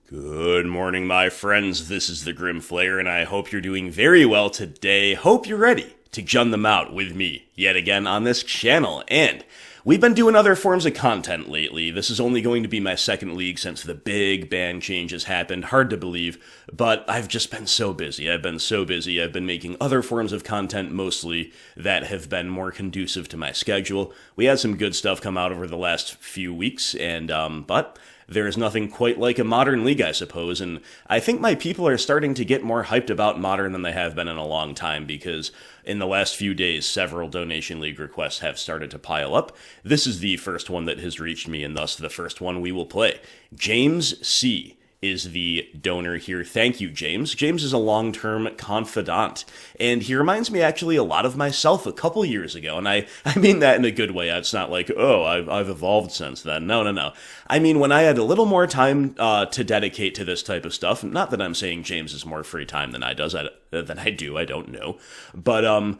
Good morning, my friends. This is the Grim Flayer, and I hope you're doing very well today. Hope you're ready to jun them out with me yet again on this channel. And we've been doing other forms of content lately. This is only going to be my second league since the big ban changes happened. Hard to believe, but I've just been so busy. I've been making other forms of content mostly that have been more conducive to my schedule. We had some good stuff come out over the last few weeks, and but there is nothing quite like a Modern League, I suppose, and I think my people are starting to get more hyped about Modern than they have been in a long time, because in the last few days, several Donation League requests have started to pile up. This is the first one that has reached me, and thus the first one we will play. James C. is the donor here. Thank you, James. James is a long-term confidant, and he reminds me actually a lot of myself a couple years ago, and I mean that in a good way. It's not like, oh, I've evolved since then. No. I mean, when I had a little more time to dedicate to this type of stuff, not that I'm saying James has more free time than I do, I don't know, but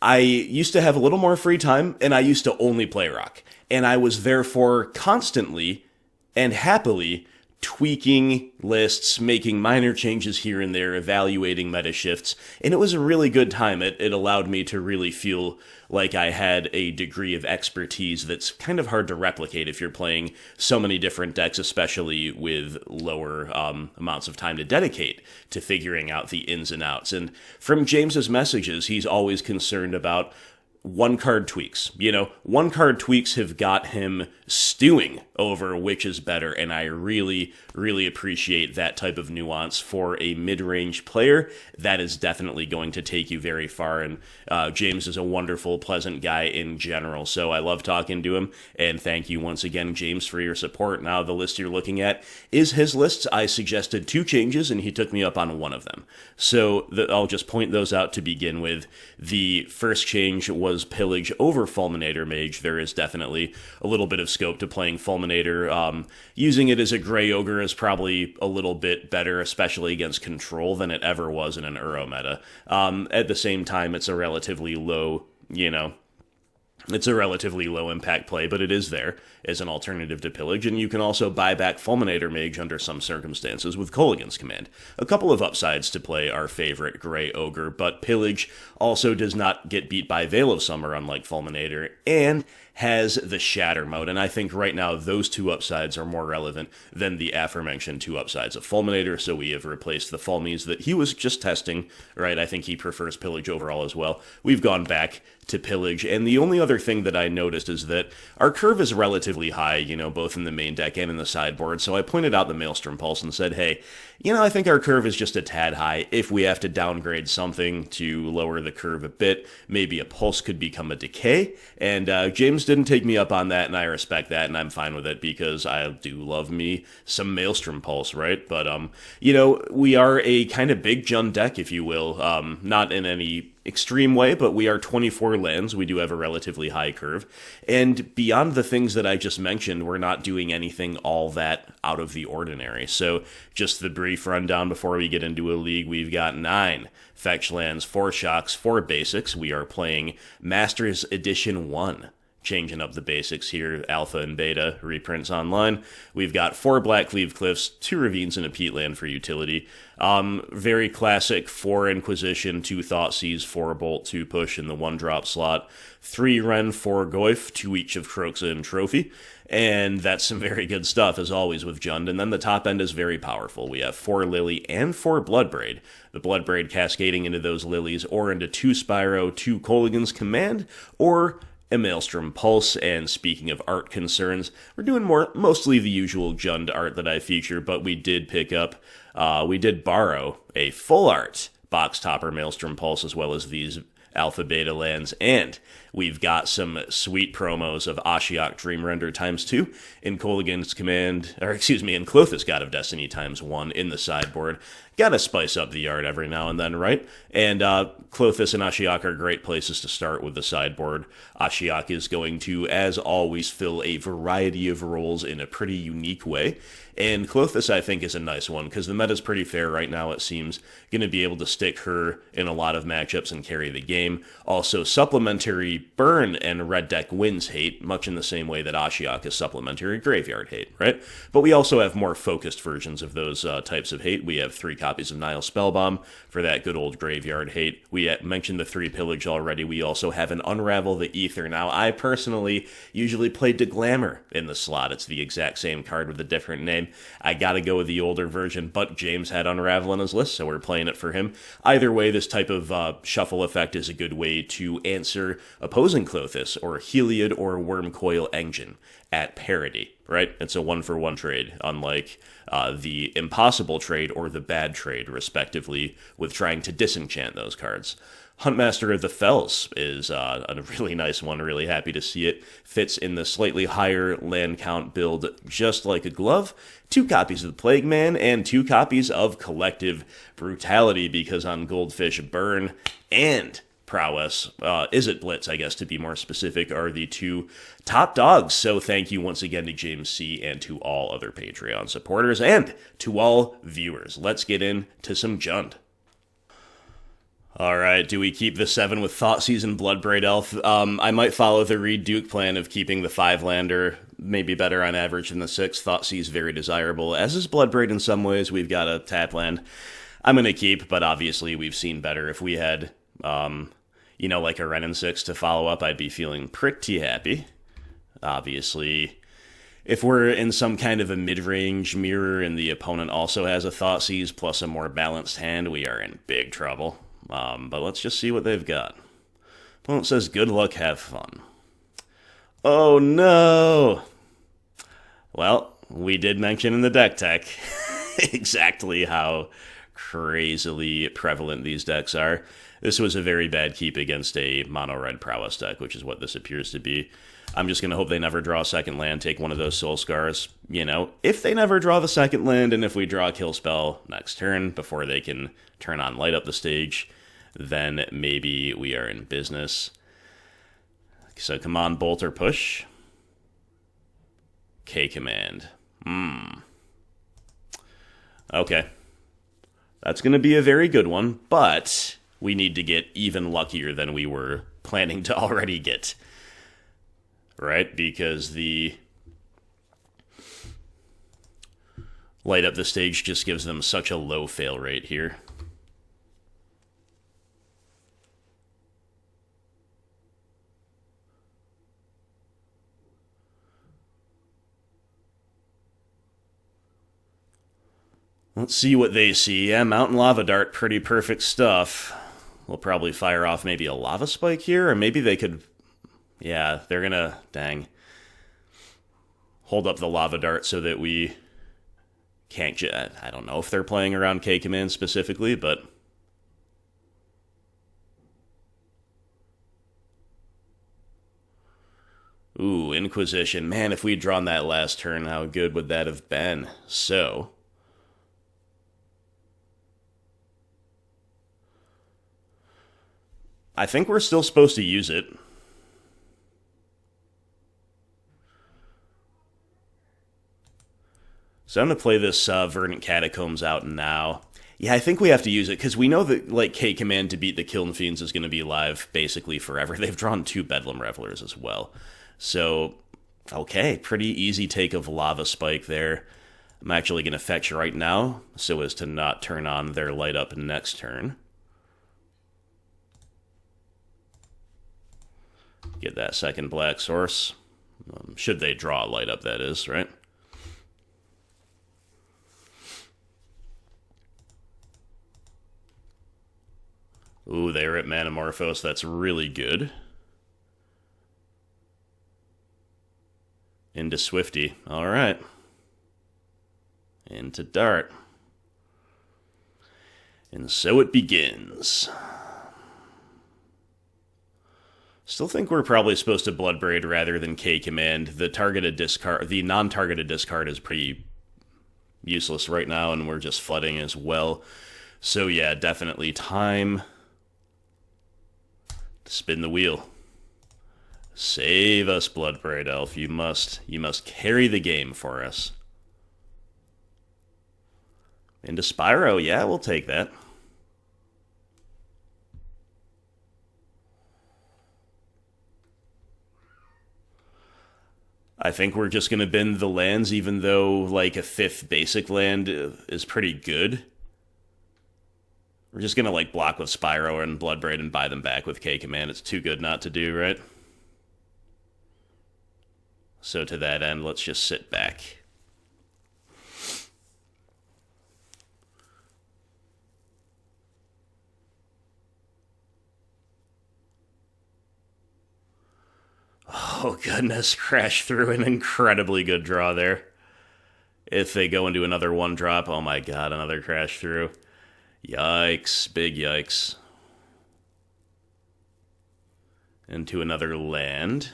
I used to have a little more free time, and I used to only play rock, and I was therefore constantly and happily tweaking lists, making minor changes here and there, evaluating meta shifts, and it was a really good time. It allowed me to really feel like I had a degree of expertise that's kind of hard to replicate if you're playing so many different decks, especially with lower amounts of time to dedicate to figuring out the ins and outs. And from James's messages, he's always concerned about one-card tweaks. One-card tweaks have got him stewing over which is better, and I really, really appreciate that type of nuance for a mid-range player. That is definitely going to take you very far, and James is a wonderful, pleasant guy in general, so I love talking to him, and thank you once again, James, for your support. Now, the list you're looking at is his list. I suggested 2 changes, and he took me up on one of them. So I'll just point those out to begin with. The first change was Pillage over Fulminator Mage. There is definitely a little bit of scope to playing Fulminator. Using it as a Grey Ogre is probably a little bit better, especially against Control, than it ever was in an Uro meta. At the same time, it's a relatively low, it's a relatively low impact play, but it is there as an alternative to Pillage, and you can also buy back Fulminator Mage under some circumstances with Kolaghan's command. A couple of upsides to play our favorite Grey Ogre, but Pillage also does not get beat by Veil of Summer, unlike Fulminator, and has the Shatter mode, and I think right now those 2 upsides are more relevant than the aforementioned 2 upsides of Fulminator, so we have replaced the Fulmies that he was just testing, right? I think he prefers Pillage overall as well. We've gone back to Pillage, and the only other thing that I noticed is that our curve is relatively high, both in the main deck and in the sideboard, so I pointed out the Maelstrom Pulse and said, hey, I think our curve is just a tad high. If we have to downgrade something to lower the curve a bit, maybe a Pulse could become a Decay, and James didn't take me up on that, and I respect that, and I'm fine with it, because I do love me some Maelstrom Pulse, right? But, we are a kind of big Jund deck, if you will, not in any extreme way, but we are 24 lands. We do have a relatively high curve, and beyond the things that I just mentioned, we're not doing anything all that out of the ordinary. So just the brief rundown before we get into a league: we've got 9 fetch lands, 4 shocks, 4 basics. We are playing Masters Edition 1. Changing up the basics here, alpha and beta reprints online. We've got 4 Blackcleave Cliffs, 2 Ravines, and a Peatland for utility. Very classic 4 Inquisition, 2 Thoughtseize, 4 Bolt, 2 Push in the 1-drop slot. 3 Wrenn, 4 Goyf, 2 each of Kroxa and Trophy. And that's some very good stuff, as always, with Jund. And then the top end is very powerful. We have 4 Lily and 4 Bloodbraid. The Bloodbraid cascading into those Lilies, or into 2 Spyro, 2 Kolaghan's Command, or a Maelstrom Pulse. And speaking of art concerns, we're doing mostly the usual Jund art that I feature, but we did borrow a full art box topper Maelstrom Pulse, as well as these alpha beta lands, and we've got some sweet promos of Ashiok Dream Render ×2 in Kolaghan's command, in Klothys God of Destiny ×1 in the sideboard. Gotta spice up the art every now and then, right? And Klothys and Ashiok are great places to start with the sideboard. Ashiok is going to, as always, fill a variety of roles in a pretty unique way. And Klothys, I think, is a nice one, because the meta's pretty fair right now, it seems. Going to be able to stick her in a lot of matchups and carry the game. Also, supplementary burn and red deck wins hate, much in the same way that Ashiok is supplementary graveyard hate, right? But we also have more focused versions of those types of hate. We have 3 copies of Nihil Spellbomb for that good old graveyard hate. We mentioned the 3 Pillage already. We also have an Unravel the Aether. Now, I personally usually play Deglamour in the slot. It's the exact same card with a different name. I gotta go with the older version, but James had Unravel on his list, so we're playing it for him. Either way, this type of shuffle effect is a good way to answer opposing Klothys or Heliod or Wormcoil Engine at parity, right? It's a 1-for-1 trade, unlike the impossible trade or the bad trade, respectively, with trying to disenchant those cards. Huntmaster of the Fells is a really nice one, really happy to see it. Fits in the slightly higher land count build just like a glove. 2 copies of the Plague Man and 2 copies of Collective Brutality, because on Goldfish Burn and Prowess, Izzet Blitz, I guess to be more specific, are the 2 top dogs. So thank you once again to James C. and to all other Patreon supporters and to all viewers. Let's get into some Jund. Alright, do we keep the 7 with Thoughtseize and Bloodbraid Elf? I might follow the Reed Duke plan of keeping the 5-lander, maybe better on average than the 6. Thoughtseize very desirable, as is Bloodbraid in some ways. We've got a tap land I'm going to keep, but obviously we've seen better. If we had, like a Wrenn and Six to follow up, I'd be feeling pretty happy. Obviously, if we're in some kind of a mid-range mirror and the opponent also has a Thoughtseize plus a more balanced hand, we are in big trouble. But let's just see what they've got. Opponent says, good luck, have fun. Oh no! Well, we did mention in the deck tech exactly how crazily prevalent these decks are. This was a very bad keep against a mono-red Prowess deck, which is what this appears to be. I'm just going to hope they never draw a second land, take one of those Soul Scars. If they never draw the second land, and if we draw a kill spell next turn before they can turn on Light Up the Stage, then maybe we are in business. So come on, Bolt or Push. K-Command. Okay. That's going to be a very good one, but we need to get even luckier than we were planning to already get. Right? Because the Light Up the Stage just gives them such a low fail rate here. Let's see what they see. Yeah, Mountain Lava Dart, pretty perfect stuff. We'll probably fire off maybe a Lava Spike here, or maybe they could... Yeah, they're gonna... Dang. Hold up the Lava Dart so that we can't... I don't know if they're playing around K-Command specifically, but... Ooh, Inquisition. Man, if we'd drawn that last turn, how good would that have been? So... I think we're still supposed to use it. So I'm going to play this Verdant Catacombs out now. Yeah, I think we have to use it, because we know that K-Command to beat the Kiln Fiends is going to be live basically forever. They've drawn 2 Bedlam Revelers as well. So, okay, pretty easy take of Lava Spike there. I'm actually going to fetch right now, so as to not turn on their Light Up next turn. Get that second black source. Should they draw a Light Up, that is, right? Ooh, they are at Manamorphose. That's really good. Into Swifty. All right. Into Dart. And so it begins. Still think we're probably supposed to Bloodbraid rather than K-Command. The non-targeted discard is pretty useless right now, and we're just flooding as well. So yeah, definitely time to spin the wheel. Save us, Bloodbraid Elf. You must carry the game for us. Into Spyro, yeah, we'll take that. I think we're just going to bin the lands, even though, like, a 5th basic land is pretty good. We're just going to, like, block with Spyro and Bloodbraid and buy them back with K-Command. It's too good not to do, right? So to that end, let's just sit back. Oh, goodness. Crash through an incredibly good draw there. If they go into another 1-drop, oh my god, another crash through. Yikes. Big yikes. Into another land.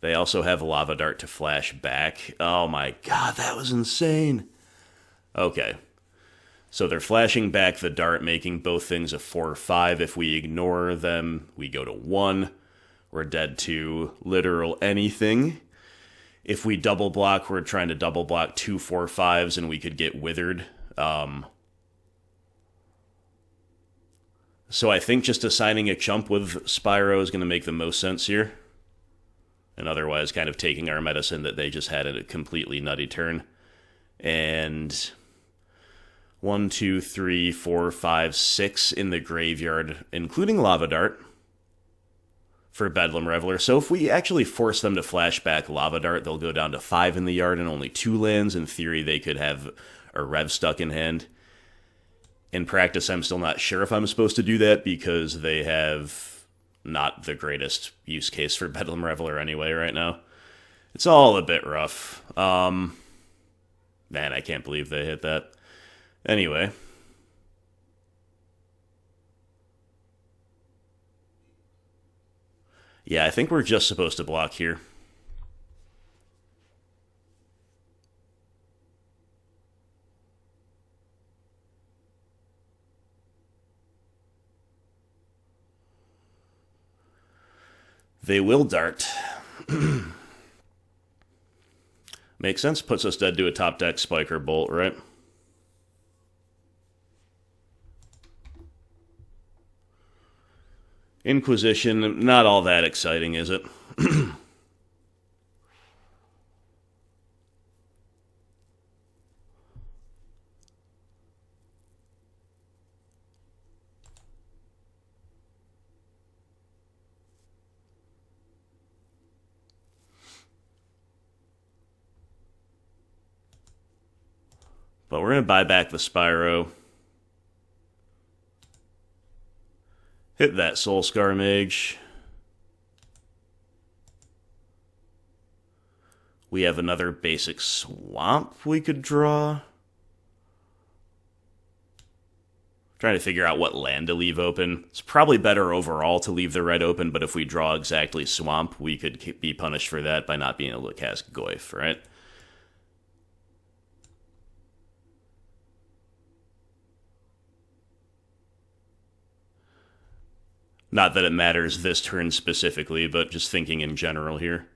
They also have Lava Dart to flash back. Oh my god, that was insane. Okay. So they're flashing back the dart, making both things a 4/5. If we ignore them, we go to 1. We're dead to literal anything. If we double block, we're trying to double block 2 4/5s and we could get withered. So I think just assigning a chump with Spyro is going to make the most sense here. And otherwise kind of taking our medicine that they just had a completely nutty turn. And 1, 2, 3, 4, 5, 6 in the graveyard, including Lava Dart for Bedlam Reveler. So if we actually force them to flash back Lava Dart, they'll go down to 5 in the yard and only 2 lands. In theory, they could have a Rev stuck in hand. In practice, I'm still not sure if I'm supposed to do that because they have not the greatest use case for Bedlam Reveler anyway right now. It's all a bit rough. Man, I can't believe they hit that. Anyway. Yeah, I think we're just supposed to block here. They will dart. Makes sense. Puts us dead to a top deck Spiker Bolt, right? Inquisition, not all that exciting, is it? But we're going to buy back the Spyro. Hit that Soulscar Mage. We have another basic swamp we could draw. Trying to figure out what land to leave open. It's probably better overall to leave the red open, but if we draw exactly swamp, we could be punished for that by not being able to cast Goyf, right? Not that it matters this turn specifically, but just thinking in general here.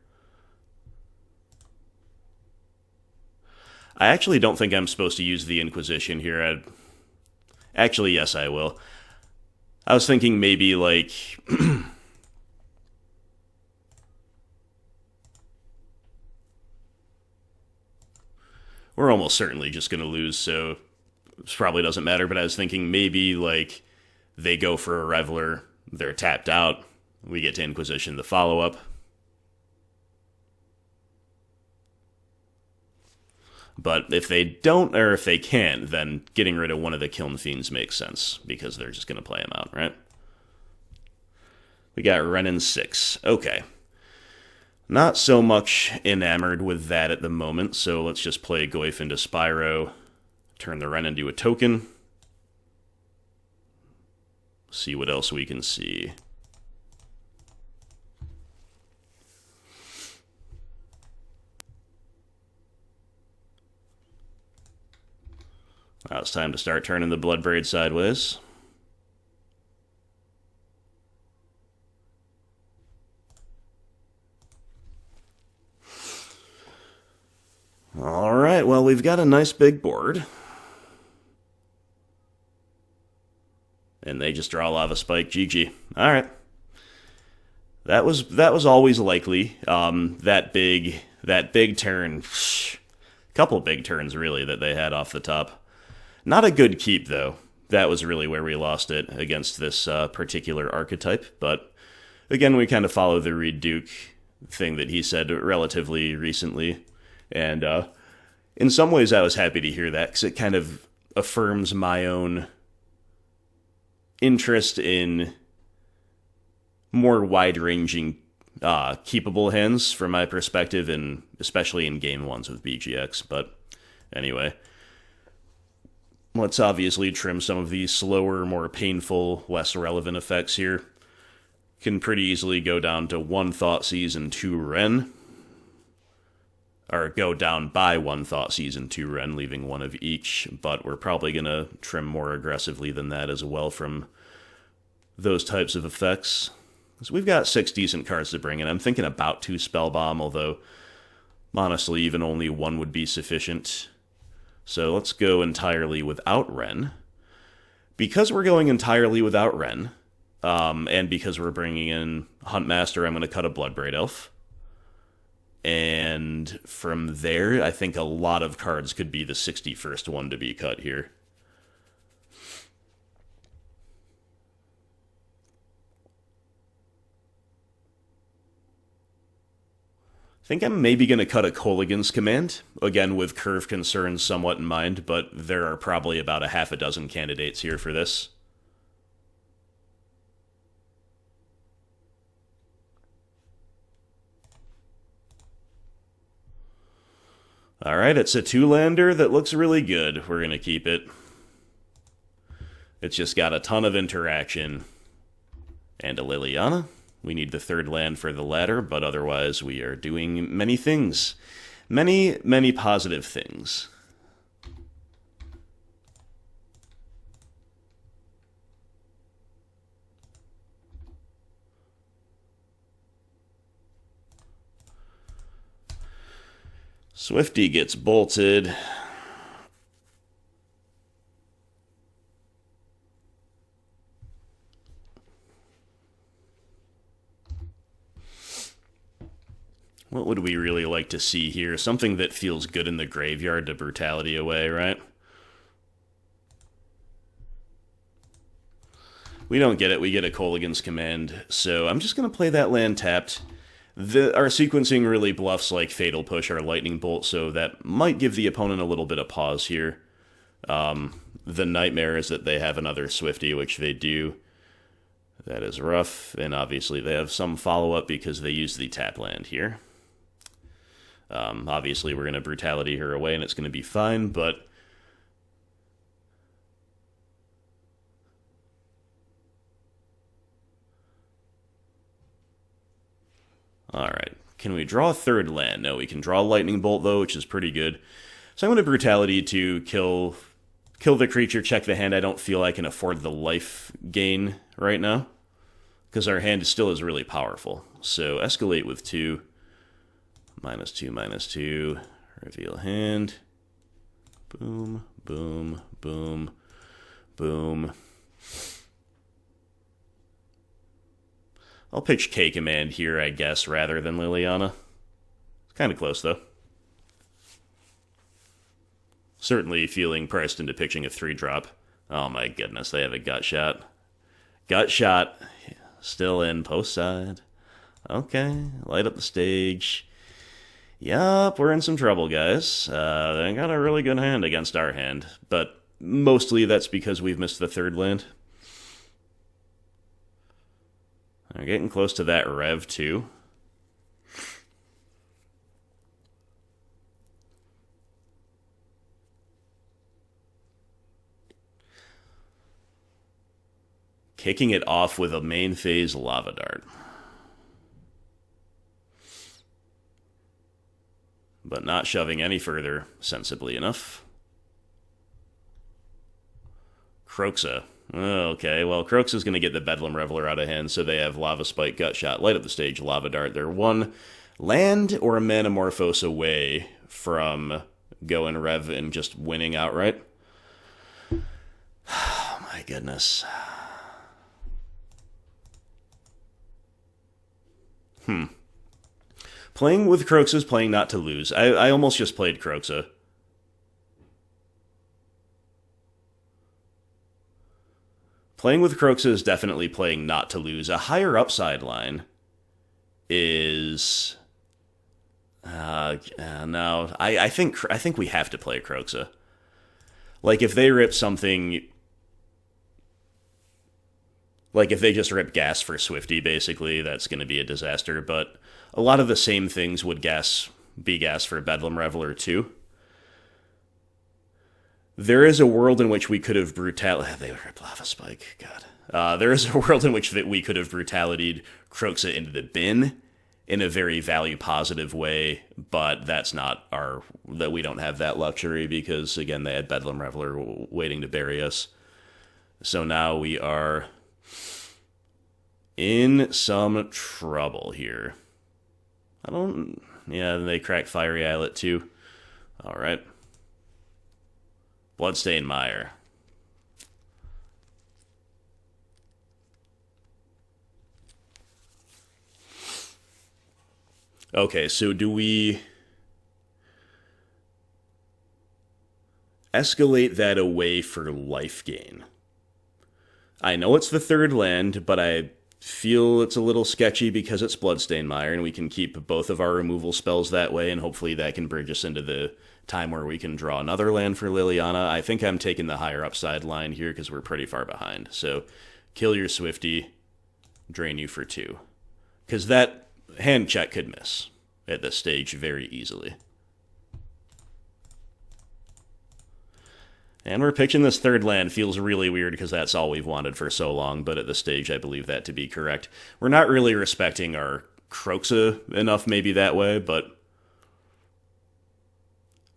I actually don't think I'm supposed to use the Inquisition here. Actually, yes, I will. I was thinking maybe, like... We're almost certainly just going to lose, so this probably doesn't matter, but I was thinking maybe, like, they go for a Reveler... They're tapped out. We get to Inquisition the follow-up. But if they don't, or if they can't, then getting rid of one of the Kiln Fiends makes sense, because they're just going to play them out, right? We got Wrenn and Six. Okay. Not so much enamored with that at the moment, so let's just play Goyf into Spyro, turn the Wrenn into a token. See what else we can see. Now it's time to start turning the Bloodbraid sideways. Alright, well, we've got a nice big board. And they just draw Lava Spike. GG. All right. That was always likely. That big That big turn, couple big turns really that they had off the top. Not a good keep though. That was really where we lost it against this particular archetype, but again, we kind of follow the Reed Duke thing that he said relatively recently, and in some ways I was happy to hear that, because it kind of affirms my own interest in more wide-ranging keepable hands from my perspective, and especially in game ones with BGX. But anyway, let's obviously trim some of these slower, more painful, less relevant effects here. Can pretty easily go down to 1 Thoughtseize and 2 Wrenn. Or go down by 1 Thoughtseize and 2 Wrenn, leaving 1 of each, but we're probably going to trim more aggressively than that as well from those types of effects. So we've got 6 decent cards to bring in. I'm thinking about 2 Spellbomb, although honestly even only 1 would be sufficient. So let's go entirely without Wrenn. Because we're going entirely without Wrenn, and because we're bringing in Huntmaster, I'm going to cut a Bloodbraid Elf. And from there, I think a lot of cards could be the 61st one to be cut here. I think I'm maybe going to cut a Kolaghan's Command, again with curve concerns somewhat in mind, but there are probably about a half a dozen candidates here for this. Alright, it's a 2-lander that looks really good. We're going to keep it. It's just got a ton of interaction. And a Liliana. We need the 3rd land for the latter, but otherwise we are doing many things. Many, many positive things. Swifty gets bolted. What would we really like to see here? Something that feels good in the graveyard to brutality away, right? We don't get it. We get a Kolaghan's Command. So I'm just going to play that land tapped. Our sequencing really bluffs like Fatal Push or Lightning Bolt, so that might give the opponent a little bit of pause here. The nightmare is that they have another Swifty, which they do. That is rough, and obviously they have some follow-up because they use the tap land here. Obviously we're going to Brutality her away, and it's going to be fine, but alright, can we draw a 3rd land? No, we can draw Lightning Bolt, though, which is pretty good. So I'm going to Brutality to kill the creature, check the hand. I don't feel I can afford the life gain right now, because our hand still is really powerful. So escalate with 2, -2, reveal hand. Boom, boom, boom, boom. I'll pitch K Command here, I guess, rather than Liliana. It's kind of close, though. Certainly feeling pressed into pitching a 3-drop. Oh my goodness, they have a gut shot. Gut shot. Still in, post side. Okay, light up the stage. Yup, we're in some trouble, guys. They got a really good hand against our hand, but mostly that's because we've missed the 3rd land. We're getting close to that Rev, too. Kicking it off with a main phase Lava Dart. But not shoving any further, sensibly enough. Kroxa. Okay, well, Kroxa's going to get the Bedlam Reveler out of hand, so they have Lava Spike, Gut Shot, Light Up the Stage, Lava Dart. They're 1 land or a Manamorphose away from going Rev and just winning outright. Oh my goodness. Playing with Kroxa is playing not to lose. I almost just played Kroxa. Playing with Kroxa is definitely playing not to lose. A higher upside line is... no, I think we have to play Kroxa. Like, if they rip something... Like, if they just rip gas for Swifty, basically, that's going to be a disaster. But a lot of the same things would be gas for Bedlam Reveler, too. There is a world in which we could have They rip Lava Spike, God. There is a world in which we could have Brutality'd Kroxa into the bin in a very value-positive way, but that's not that we don't have that luxury because, again, they had Bedlam Reveler waiting to bury us. So now we are in some trouble here. Yeah, they crack Fiery Islet too. Alright. Bloodstained Mire. Okay, so do we escalate that away for life gain? I know it's the third land, but I feel it's a little sketchy because it's Bloodstained Mire, and we can keep both of our removal spells that way, and hopefully that can bridge us into the time where we can draw another land for Liliana. I think I'm taking the higher upside line here because we're pretty far behind. So kill your Swifty, drain you for 2. Because that hand check could miss at this stage very easily. And we're pitching this third land. Feels really weird because that's all we've wanted for so long, but at this stage I believe that to be correct. We're not really respecting our Kroxa enough maybe that way, but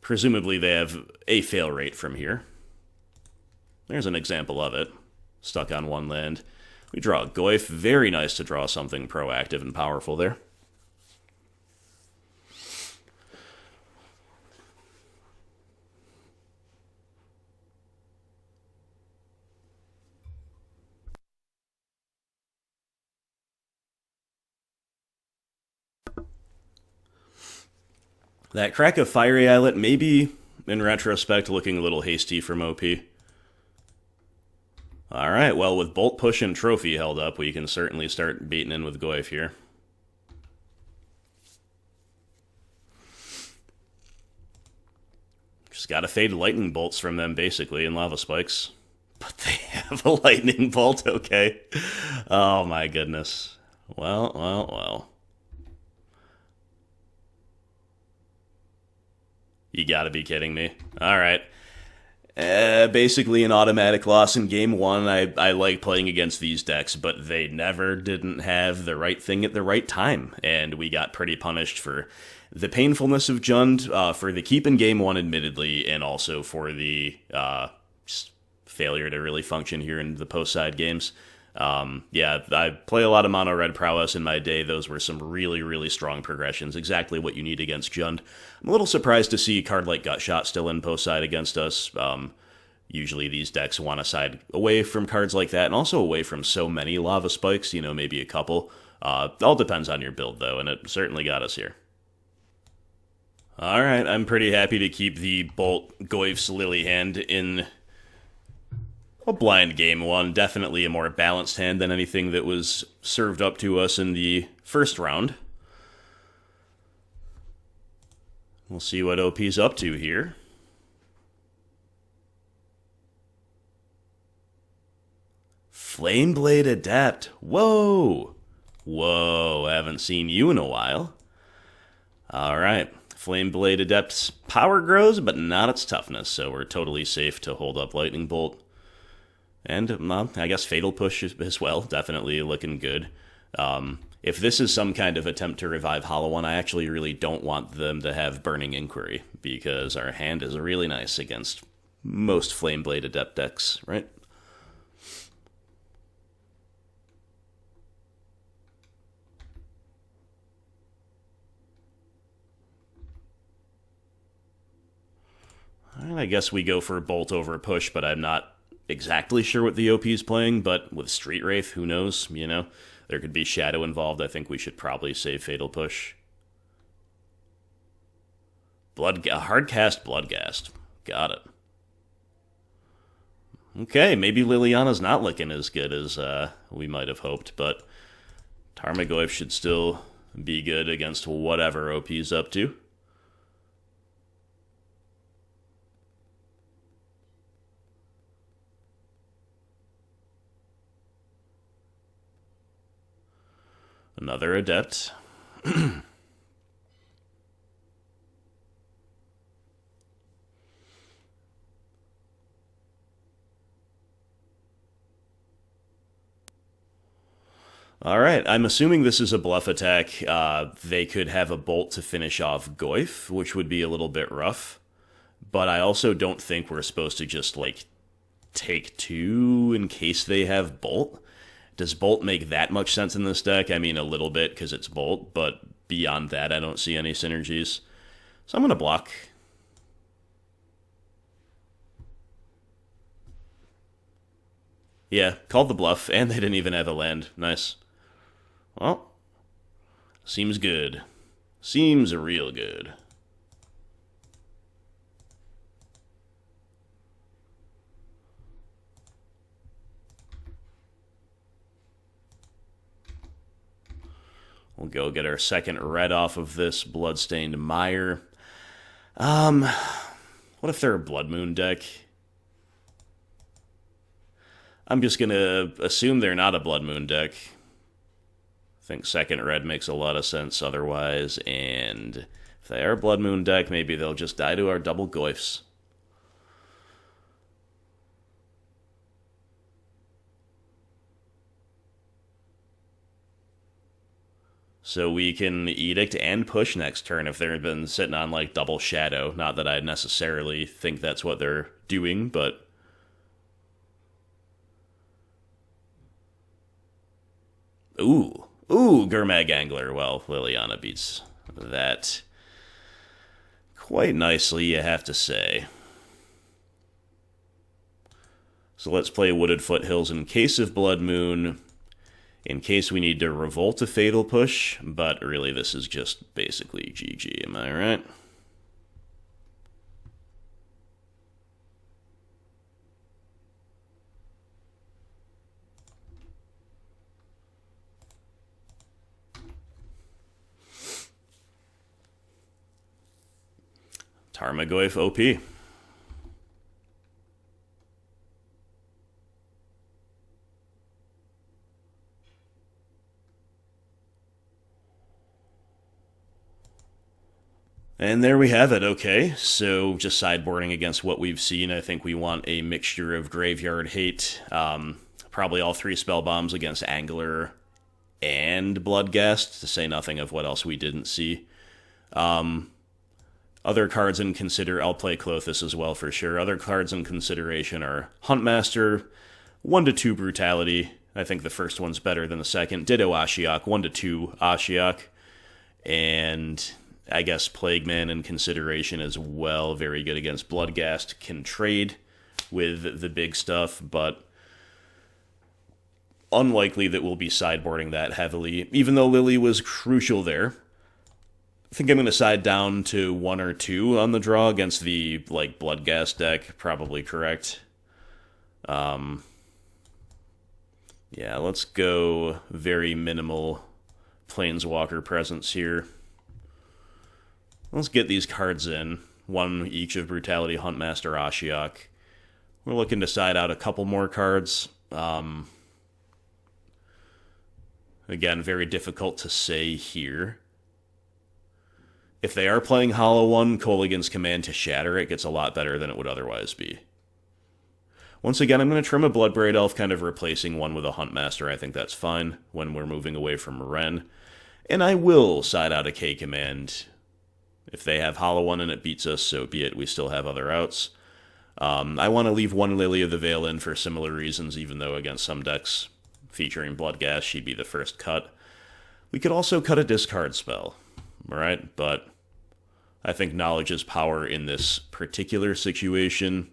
presumably they have a fail rate from here. There's an example of it. Stuck on one land. We draw a Goyf. Very nice to draw something proactive and powerful there. That crack of Fiery Islet, maybe, in retrospect, looking a little hasty from OP. Alright, well, with Bolt Push and Trophy held up, we can certainly start beating in with Goyf here. Just gotta fade Lightning Bolts from them, basically, and Lava Spikes. But they have a Lightning Bolt, okay. Oh my goodness. Well. You gotta be kidding me. Alright. Basically an automatic loss in game 1. I like playing against these decks, but they never didn't have the right thing at the right time. And we got pretty punished for the painfulness of Jund, for the keep in game 1 admittedly, and also for the failure to really function here in the post-side games. Yeah, I play a lot of mono red Prowess in my day. Those were some really, really strong progressions. Exactly what you need against Jund. I'm a little surprised to see a card like Gutshot still in post side against us. Usually these decks want to side away from cards like that, and also away from so many Lava Spikes, maybe a couple. All depends on your build, though, and it certainly got us here. Alright, I'm pretty happy to keep the Bolt Goyf's Lily hand in a blind game 1. Definitely a more balanced hand than anything that was served up to us in the first round. We'll see what OP's up to here. Flameblade Adept. Whoa! Whoa, haven't seen you in a while. Alright. Flameblade Adept's power grows, but not its toughness, so we're totally safe to hold up Lightning Bolt. And, I guess Fatal Push as well, definitely looking good. If this is some kind of attempt to revive Hollow One, I actually really don't want them to have Burning Inquiry, because our hand is really nice against most Flameblade Adept decks, right? And I guess we go for Bolt over Push, but I'm not exactly sure what the OP is playing, but with Street Wraith, who knows, There could be Shadow involved. I think we should probably save Fatal Push. Hardcast Bloodghast. Got it. Okay, maybe Liliana's not looking as good as we might have hoped, but Tarmogoyf should still be good against whatever OP's up to. Another Adept. Alright, I'm assuming this is a bluff attack. They could have a bolt to finish off Goyf, which would be a little bit rough. But I also don't think we're supposed to just, like, take two in case they have bolt. Does Bolt make that much sense in this deck? I mean, a little bit, because it's Bolt, but beyond that, I don't see any synergies. So I'm going to block. Yeah, called the bluff, and they didn't even have a land. Nice. Well, seems good. Seems real good. We'll go get our second red off of this Bloodstained Mire. What if they're a Blood Moon deck? I'm just gonna assume they're not a Blood Moon deck. I think second red makes a lot of sense otherwise, and if they are a Blood Moon deck, maybe they'll just die to our double Goyfs. So we can Edict and push next turn if they've been sitting on, like, double Shadow. Not that I necessarily think that's what they're doing, but... Ooh, Gurmag Angler. Well, Liliana beats that quite nicely, you have to say. So let's play Wooded Foothills in case of Blood Moon... in case we need to revolt a Fatal Push, but really this is just basically GG, am I right? Tarmogoyf OP. And there we have it, okay. So just sideboarding against what we've seen, I think we want a mixture of Graveyard Hate, probably all three spell bombs against Angler and Bloodghast, to say nothing of what else we didn't see. Other cards in I'll play Klothys as well for sure. Other cards in consideration are Huntmaster, 1-2 Brutality. I think the first one's better than the second. Ditto Ashiok, 1-2 Ashiok. And I guess Plague Man in consideration as well. Very good against Bloodghast. Can trade with the big stuff, but unlikely that we'll be sideboarding that heavily, even though Lily was crucial there. I think I'm going to side down to 1 or 2 on the draw against the, like, Bloodghast deck. Probably correct. Yeah, let's go very minimal Planeswalker presence here. Let's get these cards in. 1 each of Brutality, Huntmaster, Ashiok. We're looking to side out a couple more cards. Again, very difficult to say here. If they are playing Hollow One, Kolaghan's command to shatter it gets a lot better than it would otherwise be. Once again, I'm going to trim a Bloodbraid Elf, kind of replacing one with a Huntmaster. I think that's fine when we're moving away from Wrenn. And I will side out a K command. If they have Hollow One and it beats us, so be it. We still have other outs. I want to leave 1 Lily of the Veil in for similar reasons, even though against some decks featuring Bloodghast, she'd be the first cut. We could also cut a discard spell, right? But I think Knowledge is power in this particular situation.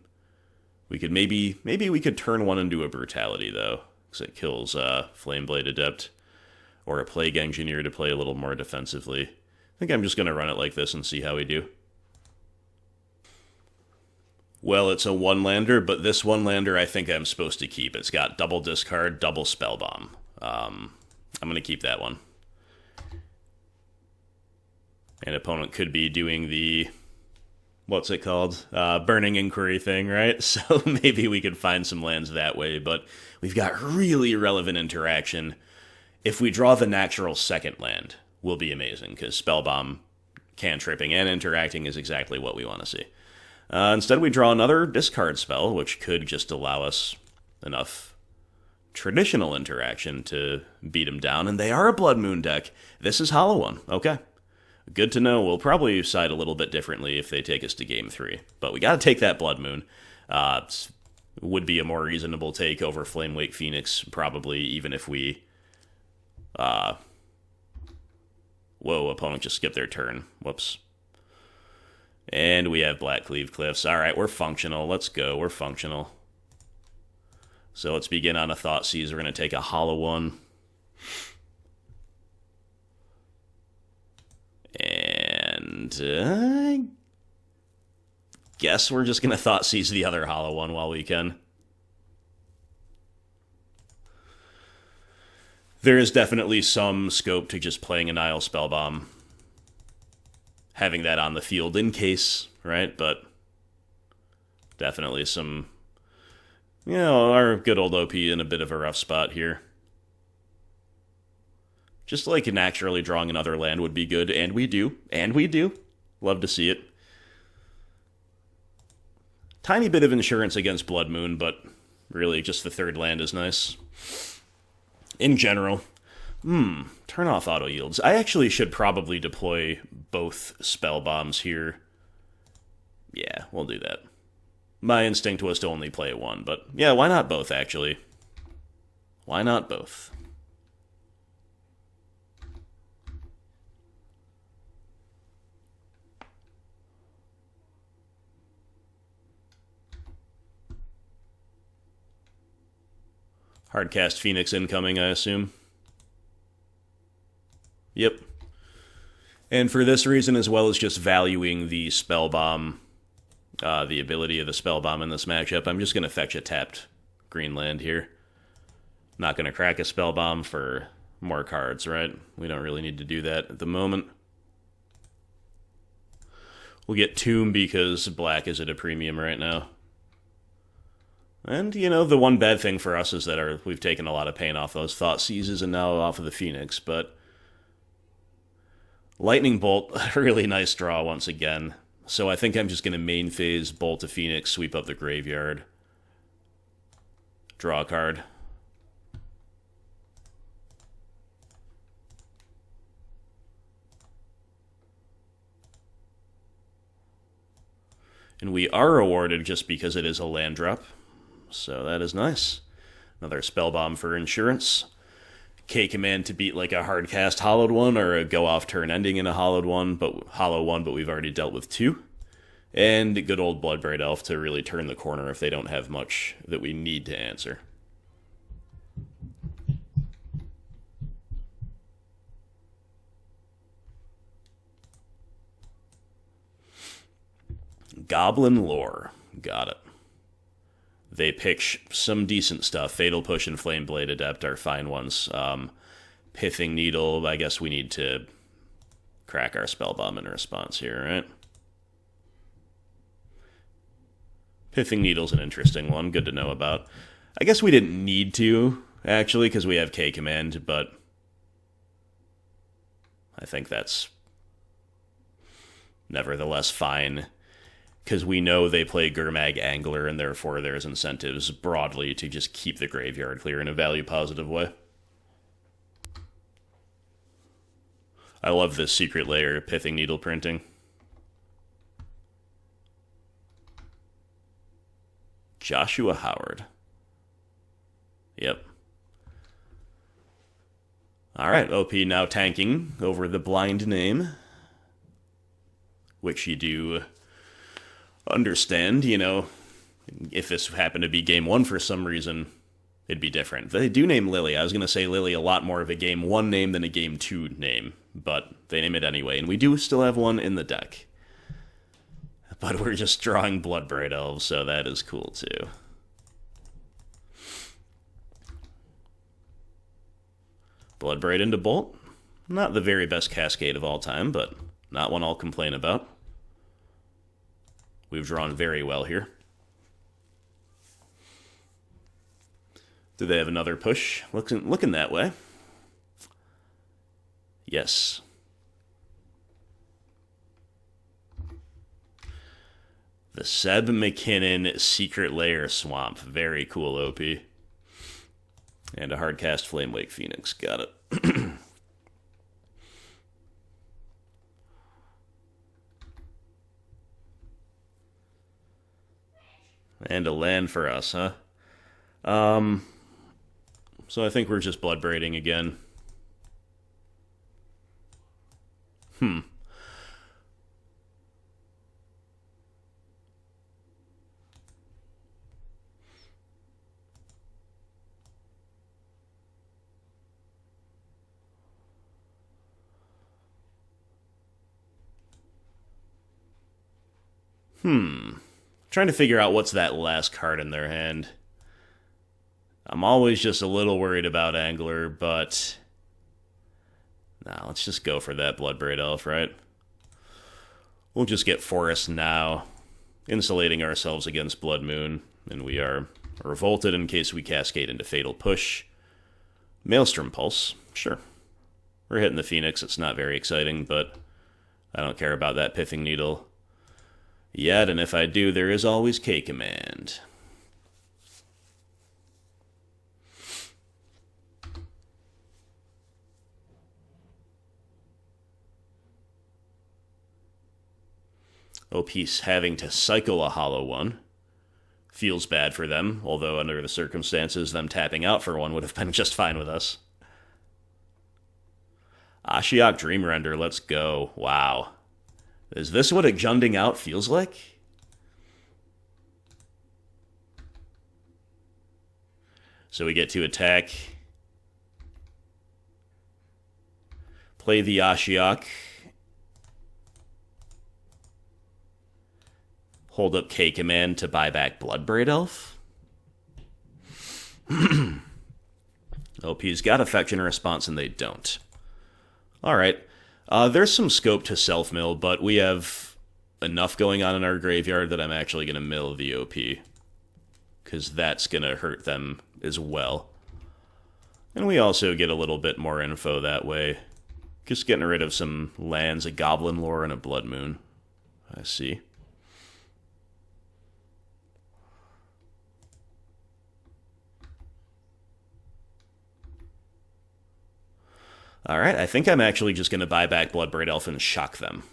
We could maybe we could turn 1 into a Brutality, though, because it kills Flameblade Adept, or a Plague Engineer to play a little more defensively. I think I'm just going to run it like this and see how we do. Well, it's a one-lander, but this one-lander I think I'm supposed to keep. It's got double discard, double spellbomb. I'm going to keep that one. An opponent could be doing the, what's it called? Burning Inquiry thing, right? So maybe we could find some lands that way, but we've got really relevant interaction. If we draw the natural second land, will be amazing, because spellbomb, cantripping, and interacting is exactly what we want to see. Instead, we draw another discard spell, which could just allow us enough traditional interaction to beat them down, and they are a Blood Moon deck. This is Hollow One. Okay. Good to know. We'll probably side a little bit differently if they take us to Game 3, but we got to take that Blood Moon. Would be a more reasonable take over Flamewake Phoenix, probably, even if we... Whoa, opponent just skipped their turn. Whoops. And we have Blackcleave Cliffs. Alright, we're functional. Let's go. We're functional. So let's begin on a Thoughtseize. We're going to take a Hollow One. And I guess we're just going to Thoughtseize the other Hollow One while we can. There is definitely some scope to just playing a Nihil Spellbomb. Having that on the field in case, right? But definitely some, you know, our good old OP in a bit of a rough spot here. Just like naturally drawing another land would be good, and we do. Love to see it. Tiny bit of insurance against Blood Moon, but really just the third land is nice. In general. Turn off auto yields. I actually should probably deploy both spell bombs here. Yeah, we'll do that. My instinct was to only play one, but yeah, why not both, actually? Why not both? Hardcast Phoenix incoming, I assume. Yep. And for this reason, as well as just valuing the Spellbomb, the ability of the Spellbomb in this matchup, I'm just going to fetch a tapped green land here. Not going to crack a Spellbomb for more cards, right? We don't really need to do that at the moment. We'll get Tomb because black is at a premium right now. And, you know, the one bad thing for us is that we've taken a lot of pain off those Thoughtseizes and now off of the Phoenix, but... Lightning Bolt, a really nice draw once again. So I think I'm just going to main phase Bolt to Phoenix, sweep up the graveyard. Draw a card. And we are rewarded just because it is a land drop. So that is nice. Another Spellbomb for insurance. K-Command to beat like a hard-cast Hollowed One, or a go-off turn ending in a Hollowed One, but Hollow One, but we've already dealt with two. And good old Bloodbraid Elf to really turn the corner if they don't have much that we need to answer. Goblin Lore. Got it. They pick some decent stuff. Fatal Push and Flameblade Adept are fine ones. Pithing Needle, I guess we need to crack our Spellbomb in response here, right? Pithing Needle's an interesting one. Good to know about. I guess we didn't need to, actually, because we have K-Command, but I think that's nevertheless fine. Because we know they play Gurmag Angler, and therefore there's incentives broadly to just keep the graveyard clear in a value-positive way. I love this secret layer Pithing Needle printing. Joshua Howard. Yep. Alright, OP now tanking over the blind name. Which you do... understand, you know, if this happened to be game one for some reason, it'd be different. They do name Lily. I was going to say Lily a lot more of a game one name than a game two name, but they name it anyway, and we do still have one in the deck. But we're just drawing Bloodbraid Elves, so that is cool too. Bloodbraid into Bolt. Not the very best cascade of all time, but not one I'll complain about. We've drawn very well here. Do they have another push? Looking that way. Yes. The Seb McKinnon Secret Lair Swamp. Very cool OP. And a hardcast Flamewake Phoenix. Got it. And a land for us, huh? So I think we're just Bloodbraiding again. Trying to figure out what's that last card in their hand. I'm always just a little worried about Angler, but... Nah, let's just go for that Bloodbraid Elf, right? We'll just get Forest now, insulating ourselves against Blood Moon, and we are revolted in case we cascade into Fatal Push. Maelstrom Pulse, sure. We're hitting the Phoenix, it's not very exciting, but I don't care about that Pithing Needle yet, and if I do, there is always K-Command. OP's having to cycle a hollow one. Feels bad for them, although under the circumstances, them tapping out for one would have been just fine with us. Ashiok Dreamrender, let's go. Wow. Is this what a Junding out feels like? So we get to attack. Play the Ashiok. Hold up K-Command to buy back Bloodbraid Elf. OP's got Affection Response and they don't. Alright. There's some scope to self-mill, but we have enough going on in our graveyard that I'm actually going to mill the OP. Because that's going to hurt them as well. And we also get a little bit more info that way. Just getting rid of some lands, a Goblin Lore, and a Blood Moon. I see. Alright, I think I'm actually just going to buy back Bloodbraid Elf and shock them.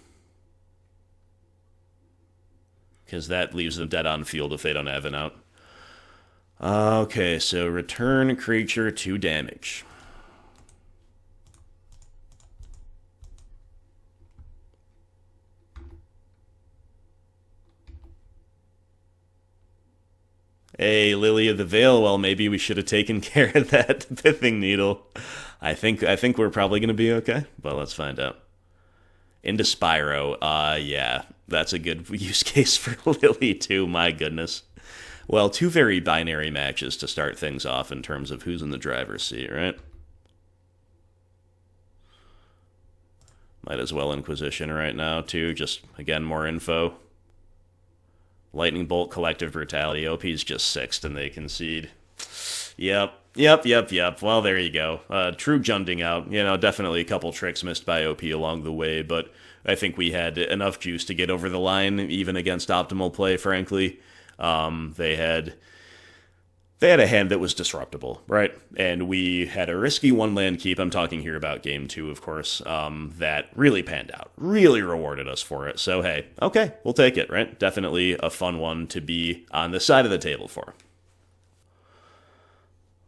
Because that leaves them dead on field if they don't have an out. Okay, so return creature 2 damage. Hey, Lily of the Veil, well, maybe we should have taken care of that Pithing Needle. I think we're probably going to be okay, but let's find out. Into Spyro, yeah, that's a good use case for Lily, too, my goodness. Well, 2 very binary matches to start things off in terms of who's in the driver's seat, right? Might as well Inquisition right now, too, just, again, more info. Lightning Bolt, Collective Brutality. OP's just 6th and they concede. Yep. Well, there you go. True Junding out. You know, definitely a couple tricks missed by OP along the way, but I think we had enough juice to get over the line, even against optimal play, frankly. They had a hand that was disruptible, right? And we had a risky 1-land keep. I'm talking here about game 2, of course, that really panned out. Really rewarded us for it. So, hey, okay, we'll take it, right? Definitely a fun one to be on the side of the table for.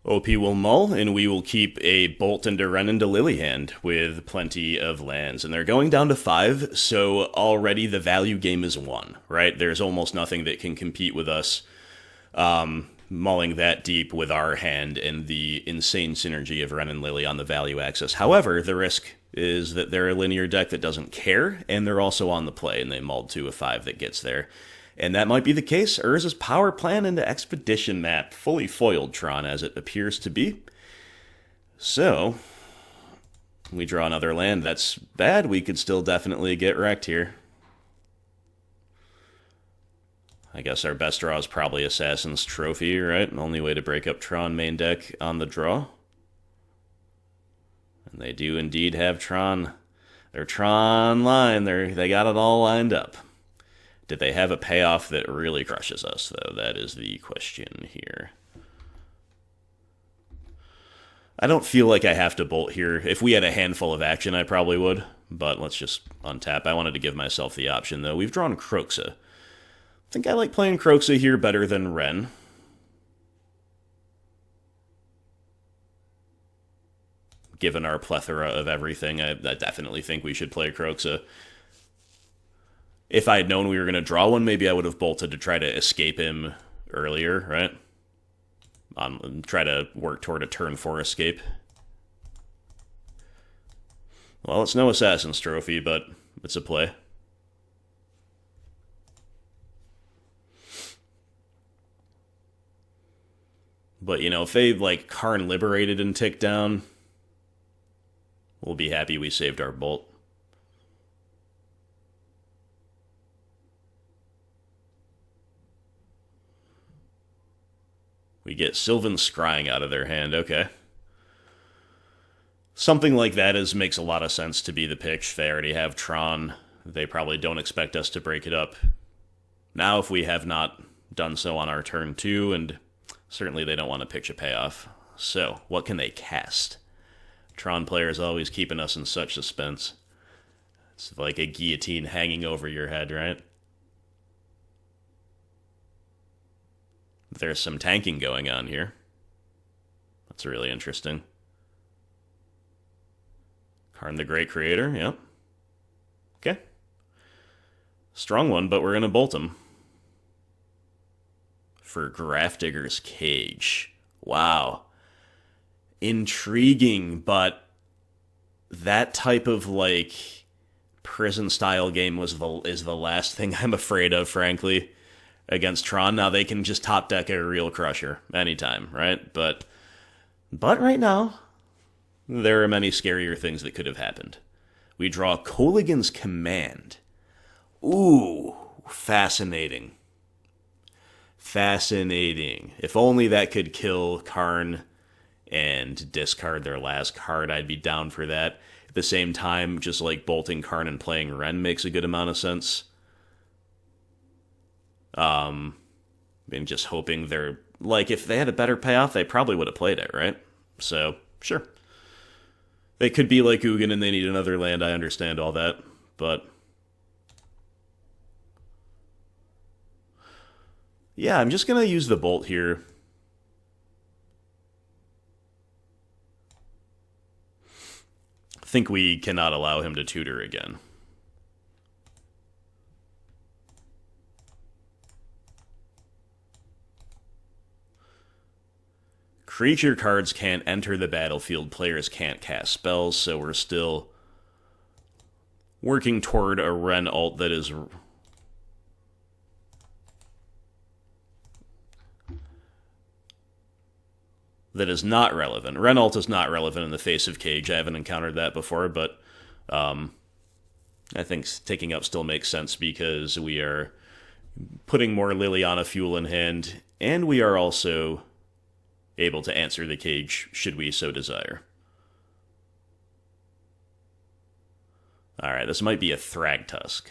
OP will mull, and we will keep a Bolt into Wrenn and Lily hand with plenty of lands. And they're going down to 5, so already the value game is won, right? There's almost nothing that can compete with us. mauling that deep with our hand and the insane synergy of Wrenn and Lily on the value axis. However, the risk is that they're a linear deck that doesn't care, and they're also on the play, and they mauled to a 5 that gets there. And that might be the case. Urza's power plan into Expedition map fully foiled Tron, as it appears to be. So, we draw another land. That's bad. We could still definitely get wrecked here. I guess our best draw is probably Assassin's Trophy, right? Only way to break up Tron main deck on the draw. And they do indeed have Tron. Their Tron line, they got it all lined up. Did they have a payoff that really crushes us, though? That is the question here. I don't feel like I have to bolt here. If we had a handful of action, I probably would. But let's just untap. I wanted to give myself the option, though. We've drawn Kroxa. I think I like playing Kroxa here better than Wrenn. Given our plethora of everything, I definitely think we should play Kroxa. If I had known we were going to draw one, maybe I would have bolted to try to escape him earlier, right? Try to work toward a turn 4 escape. Well, it's no Assassin's Trophy, but it's a play. But, you know, if they, like, Karn liberated and ticked down, we'll be happy we saved our bolt. We get Sylvan Scrying out of their hand, okay. Something like that makes a lot of sense to be the pitch. They already have Tron. They probably don't expect us to break it up. Now, if we have not done so on our turn 2, and certainly they don't want to pitch a payoff. So, what can they cast? Tron players always keeping us in such suspense. It's like a guillotine hanging over your head, right? There's some tanking going on here. That's really interesting. Karn the Great Creator, yep. Okay. Strong one, but we're going to bolt him. For Grafdigger's Cage. Wow. Intriguing, but that type of, like, prison-style game is the last thing I'm afraid of, frankly, against Tron. Now, they can just top deck a real crusher anytime, right? But right now, there are many scarier things that could have happened. We draw Kolaghan's Command. Ooh, fascinating. Fascinating. If only that could kill Karn and discard their last card, I'd be down for that. At the same time, just like bolting Karn and playing Wrenn makes a good amount of sense. And just hoping they're, like, if they had a better payoff, they probably would have played it, right? So, sure. They could be like Ugin and they need another land, I understand all that, but yeah, I'm just going to use the bolt here. I think we cannot allow him to tutor again. Creature cards can't enter the battlefield. Players can't cast spells, so we're still working toward a Wrenn ult that is not relevant. Wrenn ult is not relevant in the face of Cage. I haven't encountered that before, but I think taking up still makes sense because we are putting more Liliana fuel in hand, and we are also able to answer the Cage should we so desire. Alright, this might be a Thragtusk.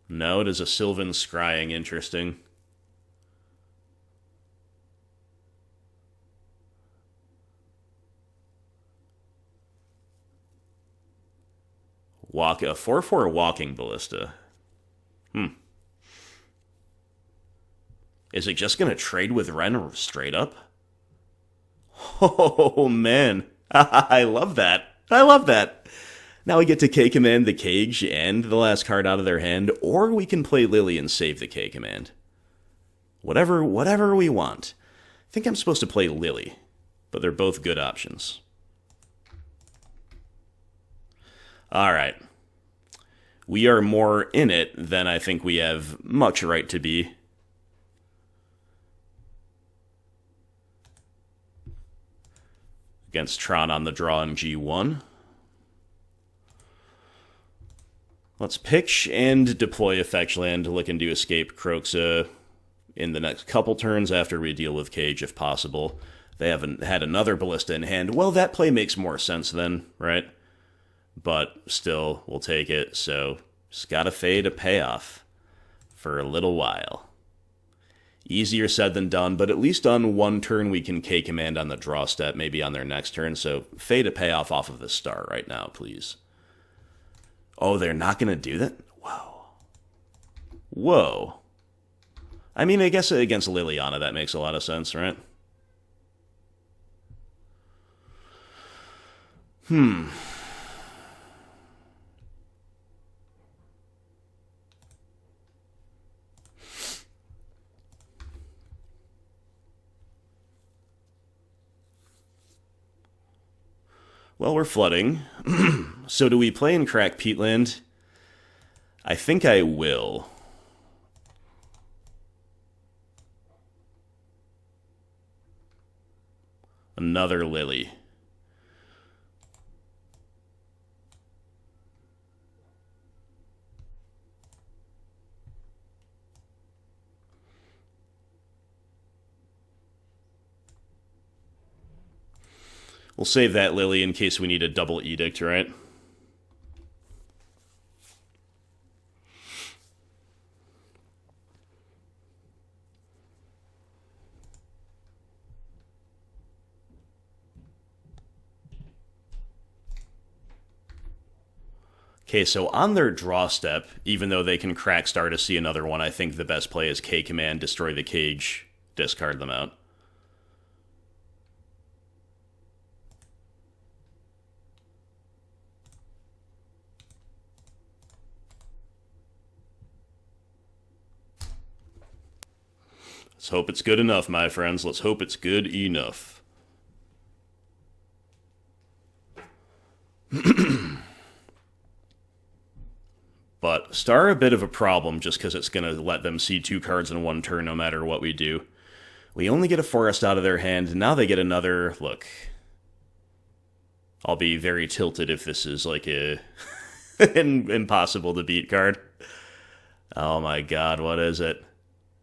No, it is a Sylvan Scrying. Interesting. A 4/4 Walking Ballista. Is it just going to trade with Wrenn straight up? Oh, man. I love that. I love that. Now we get to K-Command the Cage and the last card out of their hand, or we can play Lily and save the K-Command. Whatever we want. I think I'm supposed to play Lily, but they're both good options. Alright. We are more in it than I think we have much right to be. Against Tron on the draw in G1. Let's pitch and deploy a fetch land, looking to escape Kroxa in the next couple turns after we deal with Cage if possible. They haven't had another Ballista in hand. Well, that play makes more sense then, right? But still, we'll take it, so just gotta fade a payoff for a little while. Easier said than done, but at least on one turn we can K-Command on the draw step, maybe on their next turn, so fade a payoff off of the star right now, please. Oh, they're not going to do that? Whoa. Whoa. I mean, I guess against Liliana that makes a lot of sense, right? Well, we're flooding. So do we play and crack Peatland? I think I will. Another Lily. We'll save that Lily in case we need a double edict, right? Okay, so on their draw step, even though they can crack star to see another one, I think the best play is K-Command, destroy the Cage, discard them out. Let's hope it's good enough, my friends. Let's hope it's good enough. But star a bit of a problem just because it's going to let them see 2 cards in one turn no matter what we do. We only get a forest out of their hand. Now they get another... Look. I'll be very tilted if this is like a impossible to beat card. Oh my god, what is it?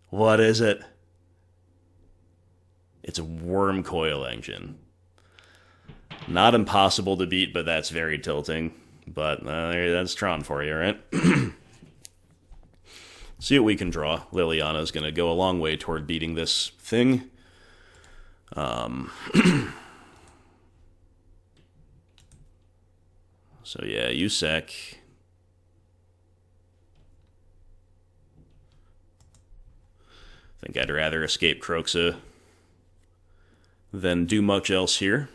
What is it? It's a Worm Coil Engine. Not impossible to beat, but that's very tilting. But that's Tron for you, right? See what we can draw. Liliana's going to go a long way toward beating this thing. So yeah, you sec. I think I'd rather escape Kroxa than do much else here.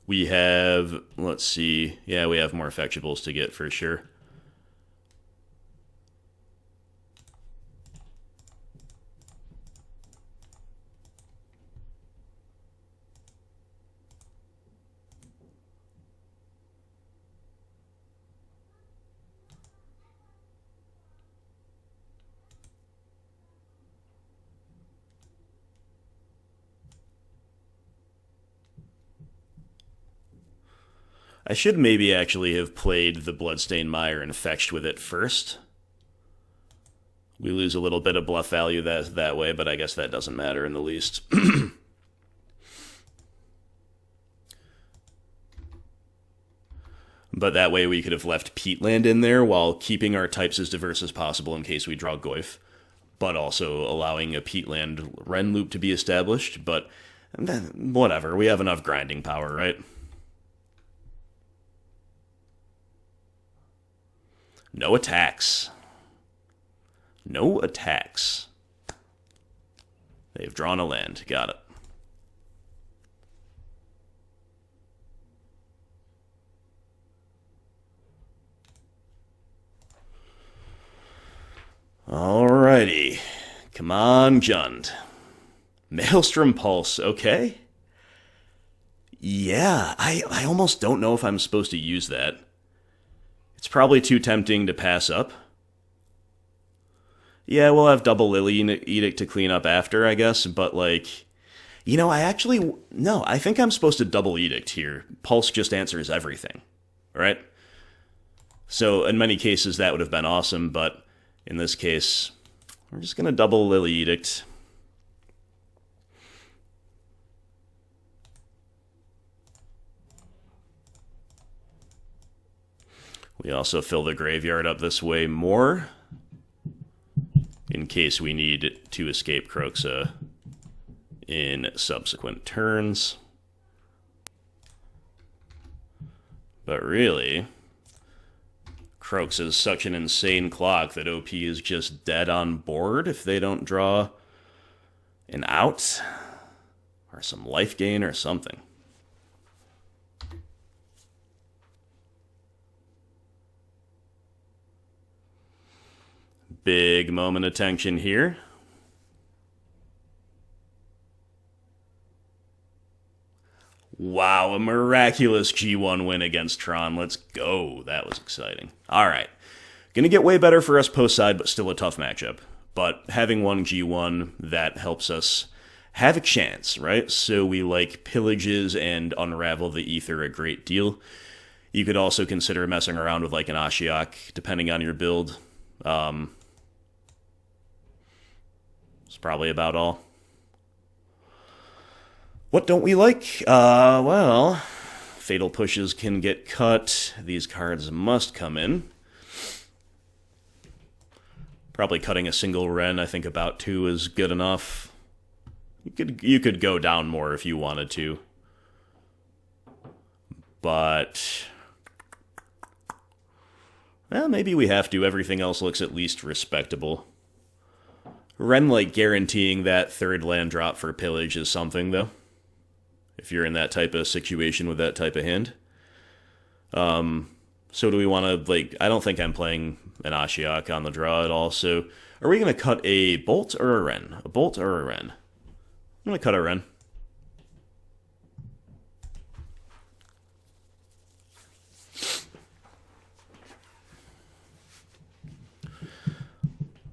We have, let's see, yeah, we have more fetchables to get for sure. I should maybe actually have played the Bloodstained Mire and fetched with it first. We lose a little bit of bluff value that way, but I guess that doesn't matter in the least. But that way we could have left Peatland in there while keeping our types as diverse as possible in case we draw Goyf, but also allowing a Peatland Wrenn loop to be established. But whatever, we have enough grinding power, right? No attacks. No attacks. They've drawn a land. Got it. Alrighty. Come on, Jund. Maelstrom Pulse, okay. Yeah, I almost don't know if I'm supposed to use that. It's probably too tempting to pass up. Yeah, we'll have double Lily Edict to clean up after, I guess, but like... You know, no, I think I'm supposed to double Edict here. Pulse just answers everything, right? So in many cases that would have been awesome, but in this case, we're just going to double Lily Edict. We also fill the graveyard up this way more, in case we need to escape Kroxa in subsequent turns. But really, Kroxa is such an insane clock that OP is just dead on board if they don't draw an out or some life gain or something. Big moment of tension here. Wow, a miraculous G1 win against Tron. Let's go. That was exciting. All right. Gonna get way better for us post-side, but still a tough matchup. But having one G1, that helps us have a chance, right? So we like Pillages and Unravel the Aether a great deal. You could also consider messing around with like an Ashiok, depending on your build. It's probably about all. What don't we like? Well, Fatal Pushes can get cut. These cards must come in. Probably cutting a single Wrenn, I think about 2 is good enough. You could go down more if you wanted to. But... well, maybe we have to. Everything else looks at least respectable. Wrenn, like, guaranteeing that 3rd land drop for Pillage is something, though. If you're in that type of situation with that type of hand. So do we want to, like, I don't think I'm playing an Ashiok on the draw at all, so are we going to cut a Bolt or a Wrenn? A Bolt or a Wrenn? I'm going to cut a Wrenn.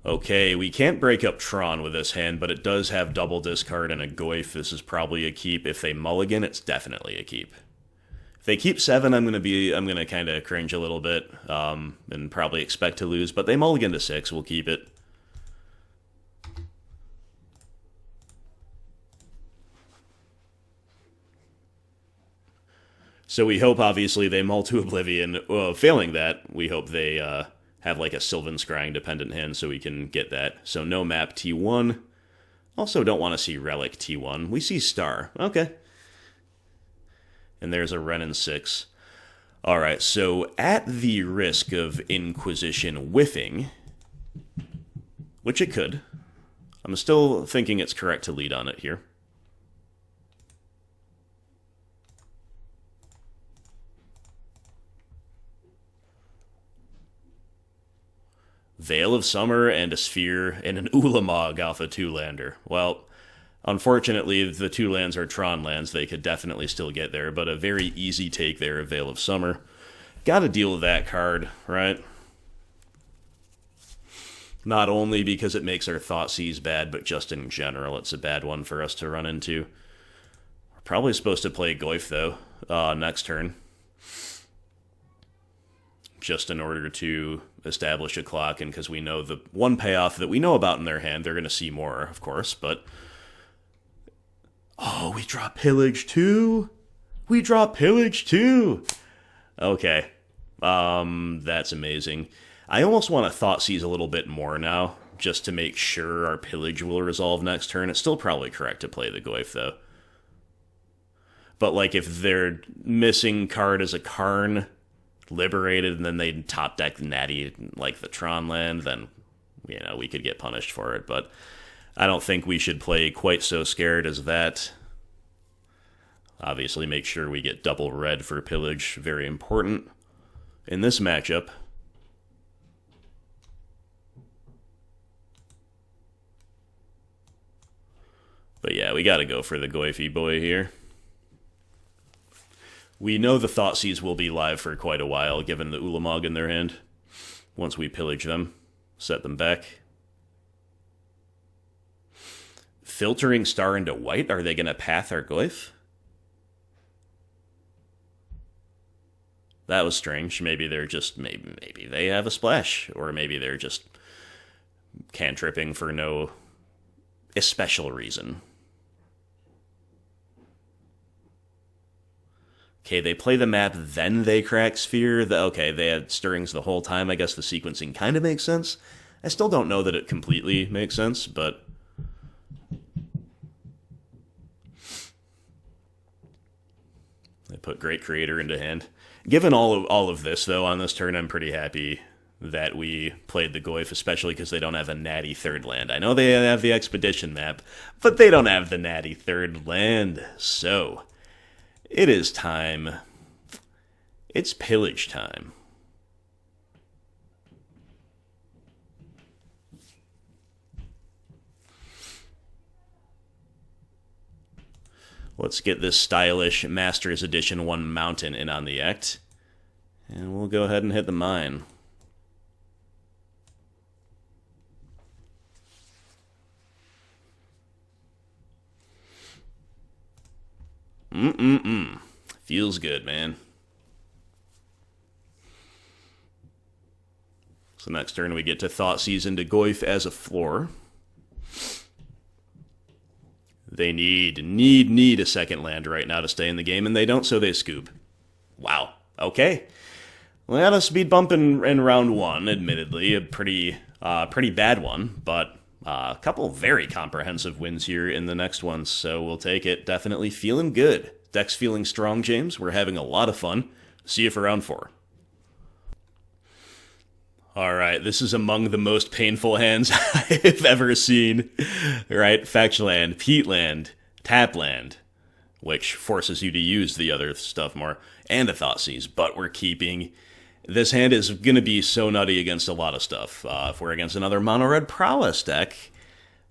Okay, we can't break up Tron with this hand, but it does have double discard and a Goyf. This is probably a keep. If they mulligan, it's definitely a keep. If they keep 7, I'm gonna kind of cringe a little bit, and probably expect to lose. But they mulligan to 6, we'll keep it. So we hope, obviously, they mull to Oblivion. Well, failing that, we hope they have like a Sylvan Scrying dependent hand so we can get that. So no map T1. Also don't want to see Relic T1. We see Star. Okay. And there's a Wrenn and Six. Alright, so at the risk of Inquisition whiffing, which it could, I'm still thinking it's correct to lead on it here. Veil of Summer and a Sphere and an Ulamog off a 2-lander. Well, unfortunately, the 2 lands are Tron lands. They could definitely still get there, but a very easy take there of Veil of Summer. Gotta deal with that card, right? Not only because it makes our Thoughtseize bad, but just in general, it's a bad one for us to run into. We're probably supposed to play Goyf, though, next turn. Just in order to establish a clock, and because we know the one payoff that we know about in their hand, they're going to see more, of course, but... oh, we draw Pillage too? We draw Pillage too! Okay. That's amazing. I almost want to Thoughtseize a little bit more now, just to make sure our Pillage will resolve next turn. It's still probably correct to play the Goyf, though. But, like, if their missing card is a Karn... liberated, and then they top deck Natty like the Tron land, then, you know, we could get punished for it. But I don't think we should play quite so scared as that. Obviously, make sure we get double red for Pillage. Very important in this matchup. But yeah, we gotta go for the Goyfy boy here. We know the Thoughtseize will be live for quite a while, given the Ulamog in their hand. Once we pillage them, set them back. Filtering Star into white? Are they gonna path our Goyf? That was strange. Maybe they're just, maybe they have a splash. Or maybe they're just cantripping for no especial reason. Okay, they play the map, then they crack Sphere. Okay, they had Stirrings the whole time. I guess the sequencing kind of makes sense. I still don't know that it completely makes sense, but... They put Great Creator into hand. Given all of this, though, on this turn, I'm pretty happy that we played the Goyf, especially because they don't have a natty third land. I know they have the Expedition map, but they don't have the natty third land. So, it is time. It's Pillage time. Let's get this stylish Masters Edition 1 Mountain in on the act. And we'll go ahead and hit the mine. Feels good, man. So next turn we get to Thoughtseize into Goyf as a floor. They need a second land right now to stay in the game, and they don't, so they scoop. Wow. Okay. We had a speed bump in round one, admittedly. A pretty bad one, but a couple very comprehensive wins here in the next ones, so we'll take it. Definitely feeling good. Deck's feeling strong, James. We're having a lot of fun. See you for round 4. Alright, this is among the most painful hands I've ever seen. Right, Fetch Land, Peatland, Tap Land, which forces you to use the other stuff more, and a Thoughtseize, but we're keeping... This hand is going to be so nutty against a lot of stuff. If we're against another mono-red Prowess deck,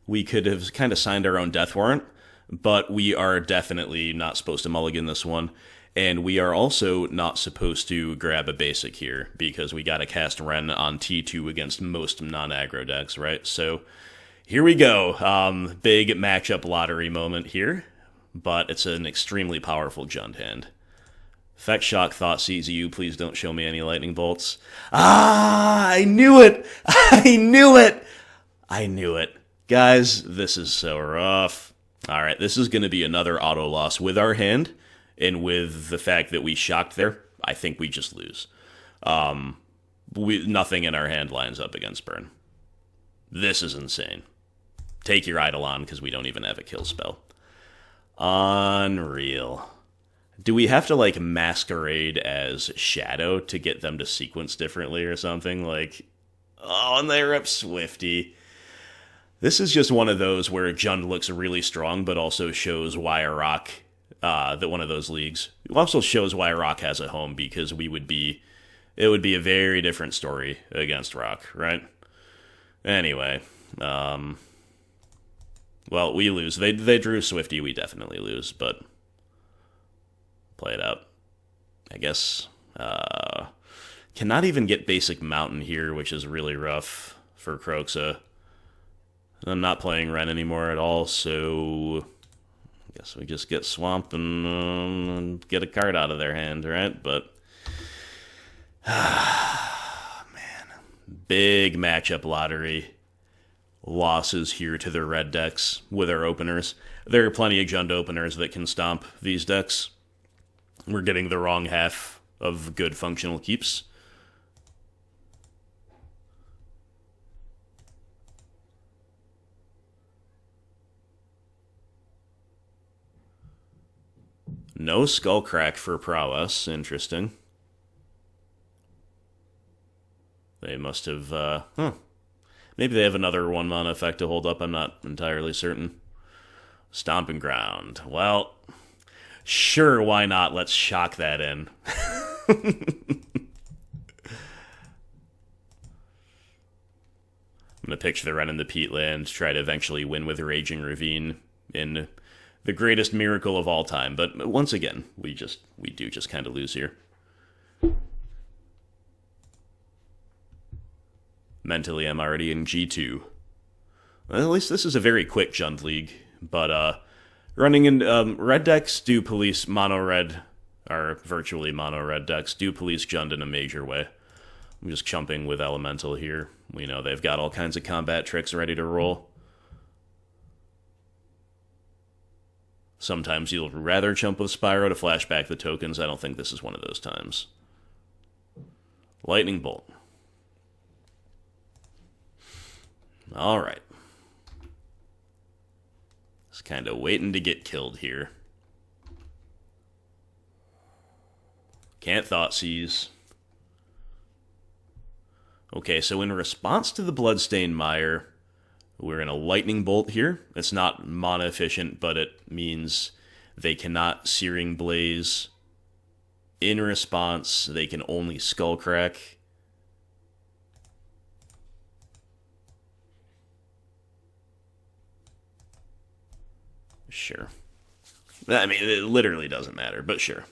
we could have kind of signed our own death warrant, but we are definitely not supposed to mulligan this one. And we are also not supposed to grab a basic here, because we gotta cast Wrenn on T2 against most non-aggro decks, right? So, here we go. Big matchup lottery moment here, but it's an extremely powerful Jund hand. Effect Shock, Thoughtseize you, please don't show me any lightning bolts. Ah, I knew it! I knew it! I knew it. Guys, this is so rough. Alright, this is gonna be another auto loss with our hand. And with the fact that we shocked there, I think we just lose. Nothing in our hand lines up against Burn. This is insane. Take your Eidolon, because we don't even have a kill spell. Unreal. Do we have to, like, masquerade as Shadow to get them to sequence differently or something? Like, oh, and they rip Swifty. This is just one of those where Jund looks really strong, but also shows why a rock... that one of those leagues. It also shows why Rock has a home, because it would be a very different story against Rock, right? Anyway, well, we lose. They drew Swifty, we definitely lose, but play it out. I guess, cannot even get basic Mountain here, which is really rough for Kroxa. I'm not playing Wrenn anymore at all, so... Guess we just get swamped and get a card out of their hand, right? But, man, big matchup lottery. Losses here to the red decks with our openers. There are plenty of Jund openers that can stomp these decks. We're getting the wrong half of good functional keeps. No Skullcrack for Prowess. Interesting. They must have, Maybe they have another 1-mana effect to hold up. I'm not entirely certain. Stomping Ground. Well, sure, why not? Let's shock that in. I'm going to pitch the Wrenn and the Peatland, try to eventually win with Raging Ravine. in the greatest miracle of all time. But once again, we do just kind of lose here. Mentally, I'm already in G2. Well, at least this is a very quick Jund League. But running in red decks do police mono red, or virtually mono red decks do police Jund in a major way. I'm just chumping with Elemental here. We know they've got all kinds of combat tricks ready to roll. Sometimes you'll rather chump with Spyro to flash back the tokens. I don't think this is one of those times. Lightning Bolt. Alright. Just kind of waiting to get killed here. Can't Thoughtseize. Okay, so in response to the Bloodstained Mire, we're in a Lightning Bolt here. It's not mana efficient, but it means they cannot Searing Blaze. In response, they can only Skullcrack. Sure. I mean, it literally doesn't matter, but sure.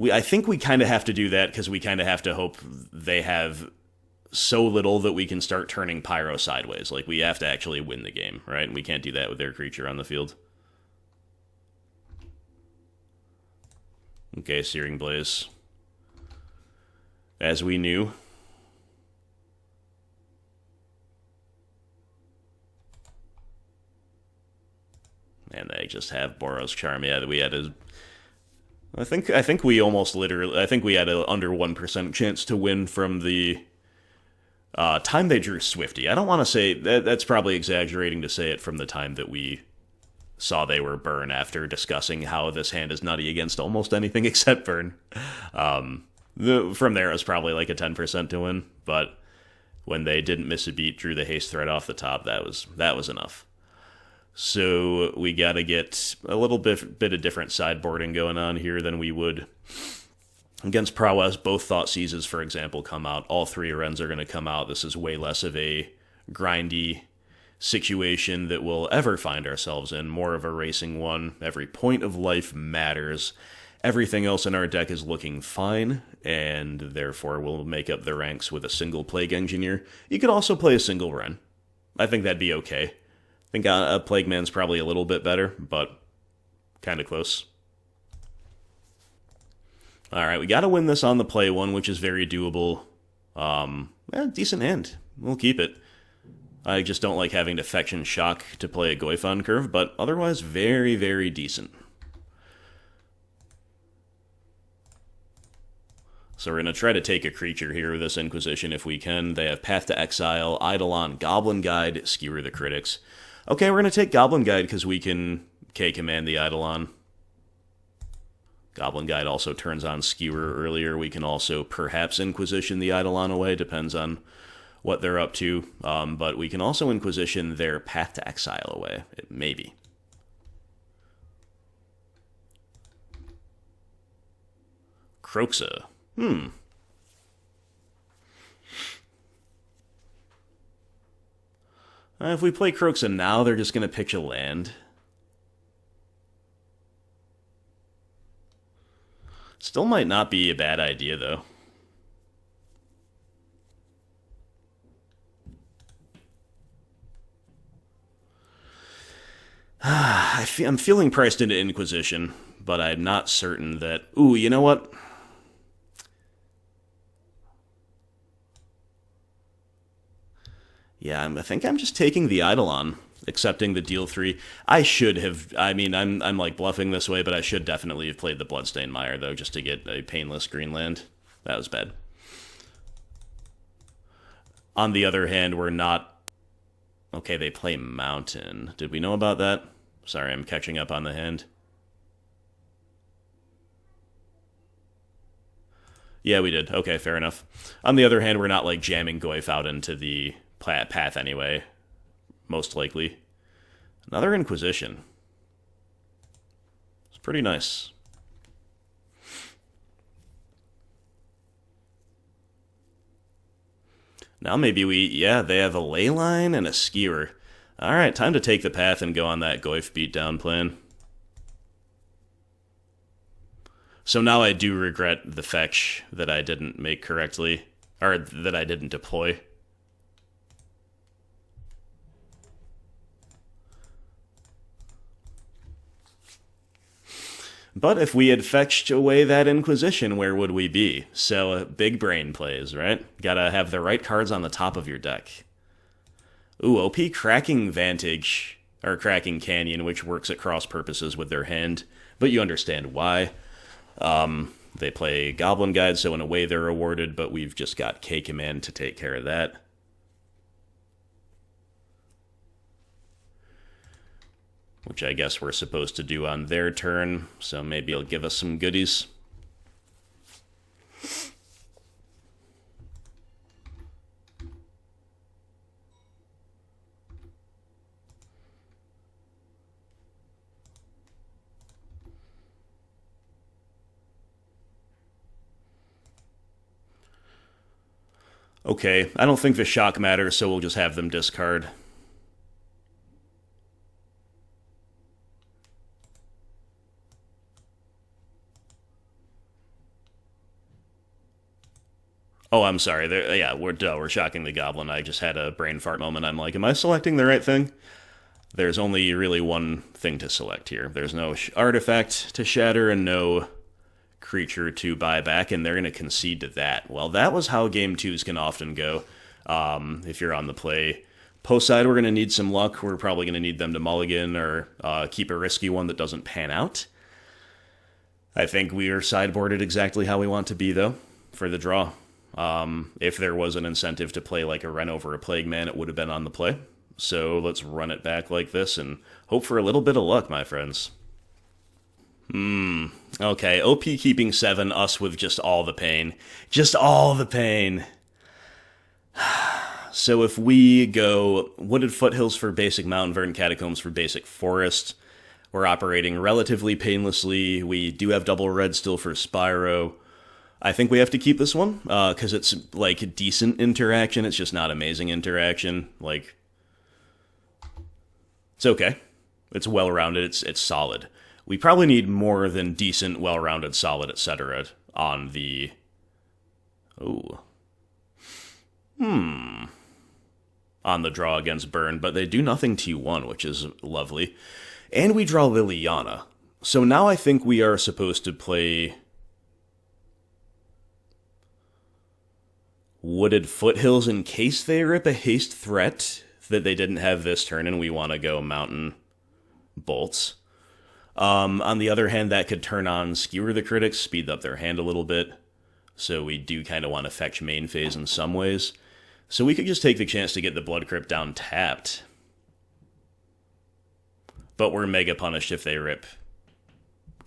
I think we kind of have to do that because we kind of have to hope they have so little that we can start turning Pyro sideways. Like, we have to actually win the game, right? And we can't do that with their creature on the field. Okay, Searing Blaze. As we knew. And they just have Boros Charm. Yeah, we had a... I think we almost literally... I think we had a under 1% chance to win from the time they drew Swifty. I don't want to say... That's probably exaggerating to say it from the time that we saw they were burn after discussing how this hand is nutty against almost anything except burn. From there, it was probably like a 10% to win. But when they didn't miss a beat, drew the haste threat off the top, that was enough. So we got to get a little bit of different sideboarding going on here than we would against Prowess. Both Thoughtseizes, for example, come out. All three Wrenns are going to come out. This is way less of a grindy situation that we'll ever find ourselves in. More of a racing one. Every point of life matters. Everything else in our deck is looking fine, and therefore we'll make up the ranks with a single Plague Engineer. You could also play a single Wrenn. I think that'd be okay. I think a Plague Man's probably a little bit better, but kind of close. Alright, we got to win this on the play one, which is very doable. Decent hand. We'll keep it. I just don't like having to fetch and shock to play a Goyf on curve, but otherwise very, very decent. So we're going to try to take a creature here with this Inquisition if we can. They have Path to Exile, Eidolon, Goblin Guide, Skewer the Critics. Okay, we're going to take Goblin Guide because we can K-command the Eidolon. Goblin Guide also turns on Skewer earlier. We can also perhaps Inquisition the Eidolon away, depends on what they're up to. But we can also Inquisition their Path to Exile away, maybe. Kroxa. If we play Kroxa now, they're just going to pitch a land. Still might not be a bad idea, though. I'm feeling priced into Inquisition, but I'm not certain that... Ooh, you know what? Yeah, I think I'm just taking the Eidolon, accepting the deal 3. I should have... I mean, I'm like bluffing this way, but I should definitely have played the Bloodstained Mire, though, just to get a painless green land. That was bad. On the other hand, we're not... Okay, they play Mountain. Did we know about that? Sorry, I'm catching up on the hand. Yeah, we did. Okay, fair enough. On the other hand, we're not, like, jamming Goyf out into the path anyway. Most likely. Another Inquisition. It's pretty nice. Now maybe yeah, they have a ley line and a skewer. Alright, time to take the path and go on that Goyf beatdown plan. So now I do regret the fetch that I didn't make correctly, or that I didn't deploy. But if we had fetched away that Inquisition, where would we be? So, big brain plays, right? Gotta have the right cards on the top of your deck. Ooh, OP Cracking Vantage, or Cracking Canyon, which works at cross purposes with their hand, but you understand why. They play Goblin Guide, so in a way they're rewarded, but we've just got K-Command to take care of that. Which I guess we're supposed to do on their turn, so maybe it'll give us some goodies. Okay, I don't think the shock matters, so we'll just have them discard. Oh, I'm sorry. Yeah, we're shocking the goblin. I just had a brain fart moment. I'm like, am I selecting the right thing? There's only really one thing to select here. There's no artifact to shatter and no creature to buy back, and they're going to concede to that. Well, that was how game twos can often go. If you're on the play post side, we're going to need some luck. We're probably going to need them to mulligan or keep a risky one that doesn't pan out. I think we are sideboarded exactly how we want to be, though, for the draw. If there was an incentive to play like a Wrenn over a Plague Man, it would have been on the play. So let's run it back like this and hope for a little bit of luck, my friends. Okay, OP keeping 7, us with just all the pain. Just all the pain. So if we go Wooded Foothills for basic mountain, Verdant Catacombs for basic forest, we're operating relatively painlessly. We do have double red still for Spyro. I think we have to keep this one, because it's, like, decent interaction. It's just not amazing interaction. Like, it's okay. It's well-rounded. It's solid. We probably need more than decent, well-rounded, solid, etc. on the... Ooh. On the draw against Burn, but they do nothing T1, which is lovely. And we draw Liliana. So now I think we are supposed to play... Wooded Foothills in case they rip a haste threat that they didn't have this turn and we want to go Mountain Bolts. On the other hand, that could turn on Skewer the Critics, speed up their hand a little bit. So we do kind of want to fetch main phase in some ways. So we could just take the chance to get the Blood Crypt down tapped. But we're mega punished if they rip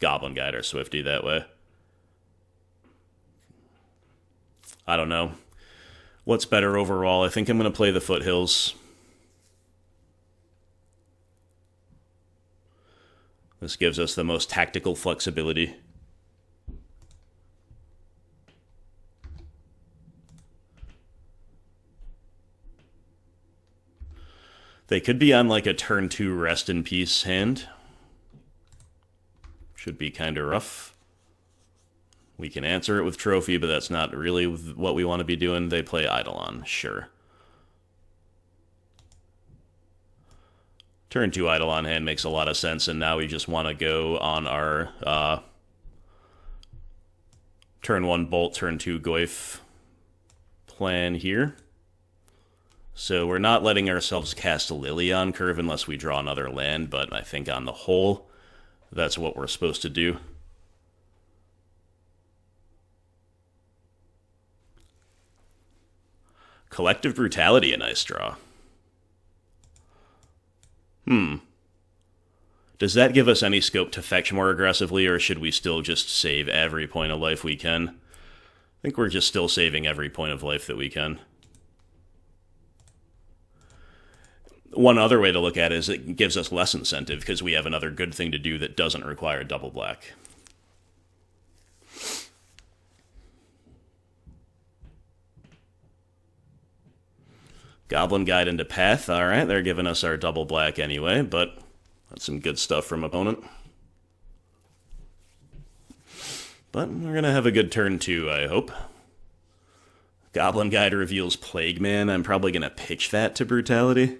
Goblin Guide or Swifty that way. I don't know. What's better overall? I think I'm going to play the Foothills. This gives us the most tactical flexibility. They could be on like a turn 2 Rest in Peace hand. Should be kind of rough. We can answer it with Trophy, but that's not really what we want to be doing. They play Eidolon, sure. Turn 2 Eidolon hand makes a lot of sense, and now we just want to go on our turn 1 Bolt, turn 2 Goyf plan here. So we're not letting ourselves cast a Liliana curve unless we draw another land, but I think on the whole, that's what we're supposed to do. Collective Brutality, a nice draw. Does that give us any scope to fetch more aggressively, or should we still just save every point of life we can? I think we're just still saving every point of life that we can. One other way to look at it is it gives us less incentive, because we have another good thing to do that doesn't require double black. Goblin Guide into Path. Alright, they're giving us our double black anyway, but that's some good stuff from opponent. But we're going to have a good turn too, I hope. Goblin Guide reveals Plague Man. I'm probably going to pitch that to Brutality.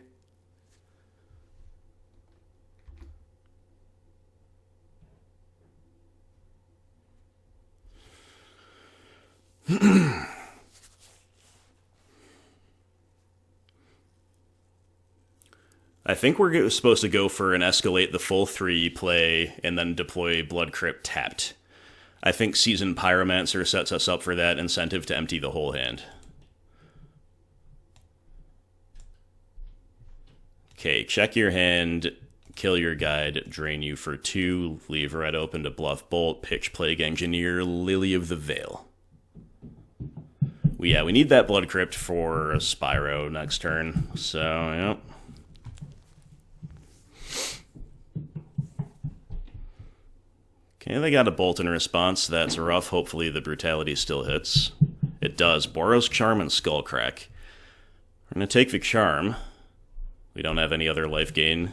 I think we're supposed to go for an escalate the full 3 play and then deploy Blood Crypt tapped. I think Seasoned Pyromancer sets us up for that incentive to empty the whole hand. Okay, check your hand, kill your guide, drain you for 2, leave red open to Bluff Bolt, pitch Plague Engineer, Lily of the Veil. Yeah, we need that Blood Crypt for a Spyro next turn, so, yep. Okay, they got a Bolt in response. That's rough. Hopefully the Brutality still hits. It does. Boros Charm and Skullcrack. We're going to take the Charm. We don't have any other life gain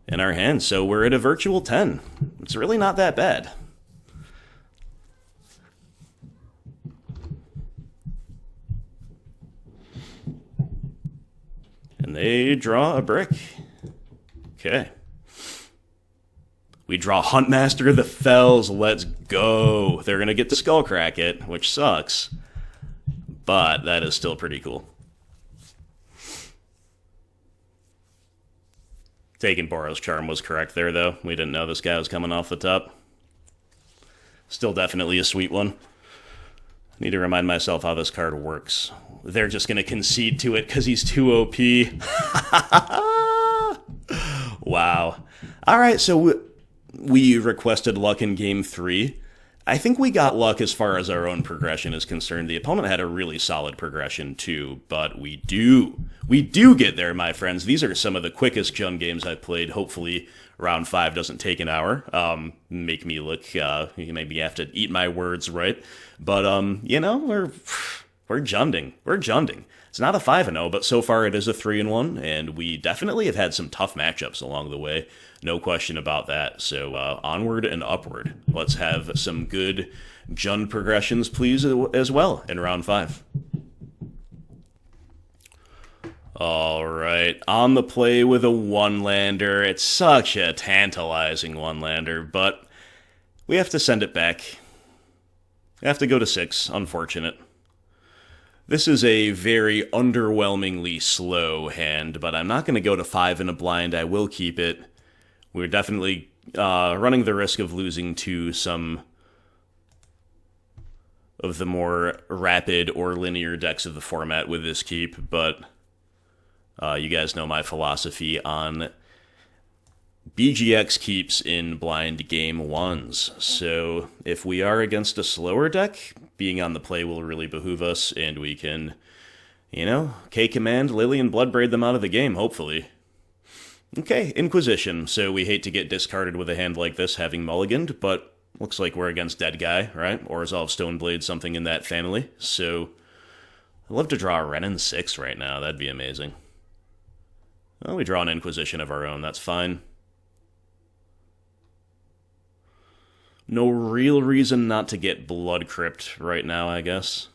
in our hand, so we're at a virtual 10. It's really not that bad. And they draw a brick. Okay. We draw Huntmaster of the Fells. Let's go. They're going to get to Skullcrack it, which sucks. But that is still pretty cool. Taking Boros Charm was correct there, though. We didn't know this guy was coming off the top. Still definitely a sweet one. Need to remind myself how this card works. They're just going to concede to it because he's too OP. Wow. All right, so we requested luck in Game 3. I think we got luck as far as our own progression is concerned. The opponent had a really solid progression too, but we do get there, my friends. These are some of the quickest Jund games I've played. Hopefully round 5 doesn't take an hour. Make me look, you maybe have to eat my words right. But, you know, we're Junding. We're Junding. It's not a 5-0, but so far it is a 3-1, and we definitely have had some tough matchups along the way. No question about that. So onward and upward. Let's have some good Jund progressions, please, as well in round 5. All right, on the play with a one-lander. It's such a tantalizing one-lander, but we have to send it back. We have to go to 6, unfortunate. This is a very underwhelmingly slow hand, but I'm not going to go to 5 in a blind. I will keep it. We're definitely running the risk of losing to some of the more rapid or linear decks of the format with this keep, but you guys know my philosophy on BGX keeps in blind game 1s. So if we are against a slower deck, being on the play will really behoove us, and we can, you know, K-Command, Lily, and Bloodbraid them out of the game, hopefully. Okay, Inquisition. So we hate to get discarded with a hand like this, having mulliganed, but looks like we're against Dead Guy, right? Or Resolve Stoneblade, something in that family. So I'd love to draw a Wrenn and Six right now. That'd be amazing. Well, we draw an Inquisition of our own. That's fine. No real reason not to get Blood Crypt right now, I guess.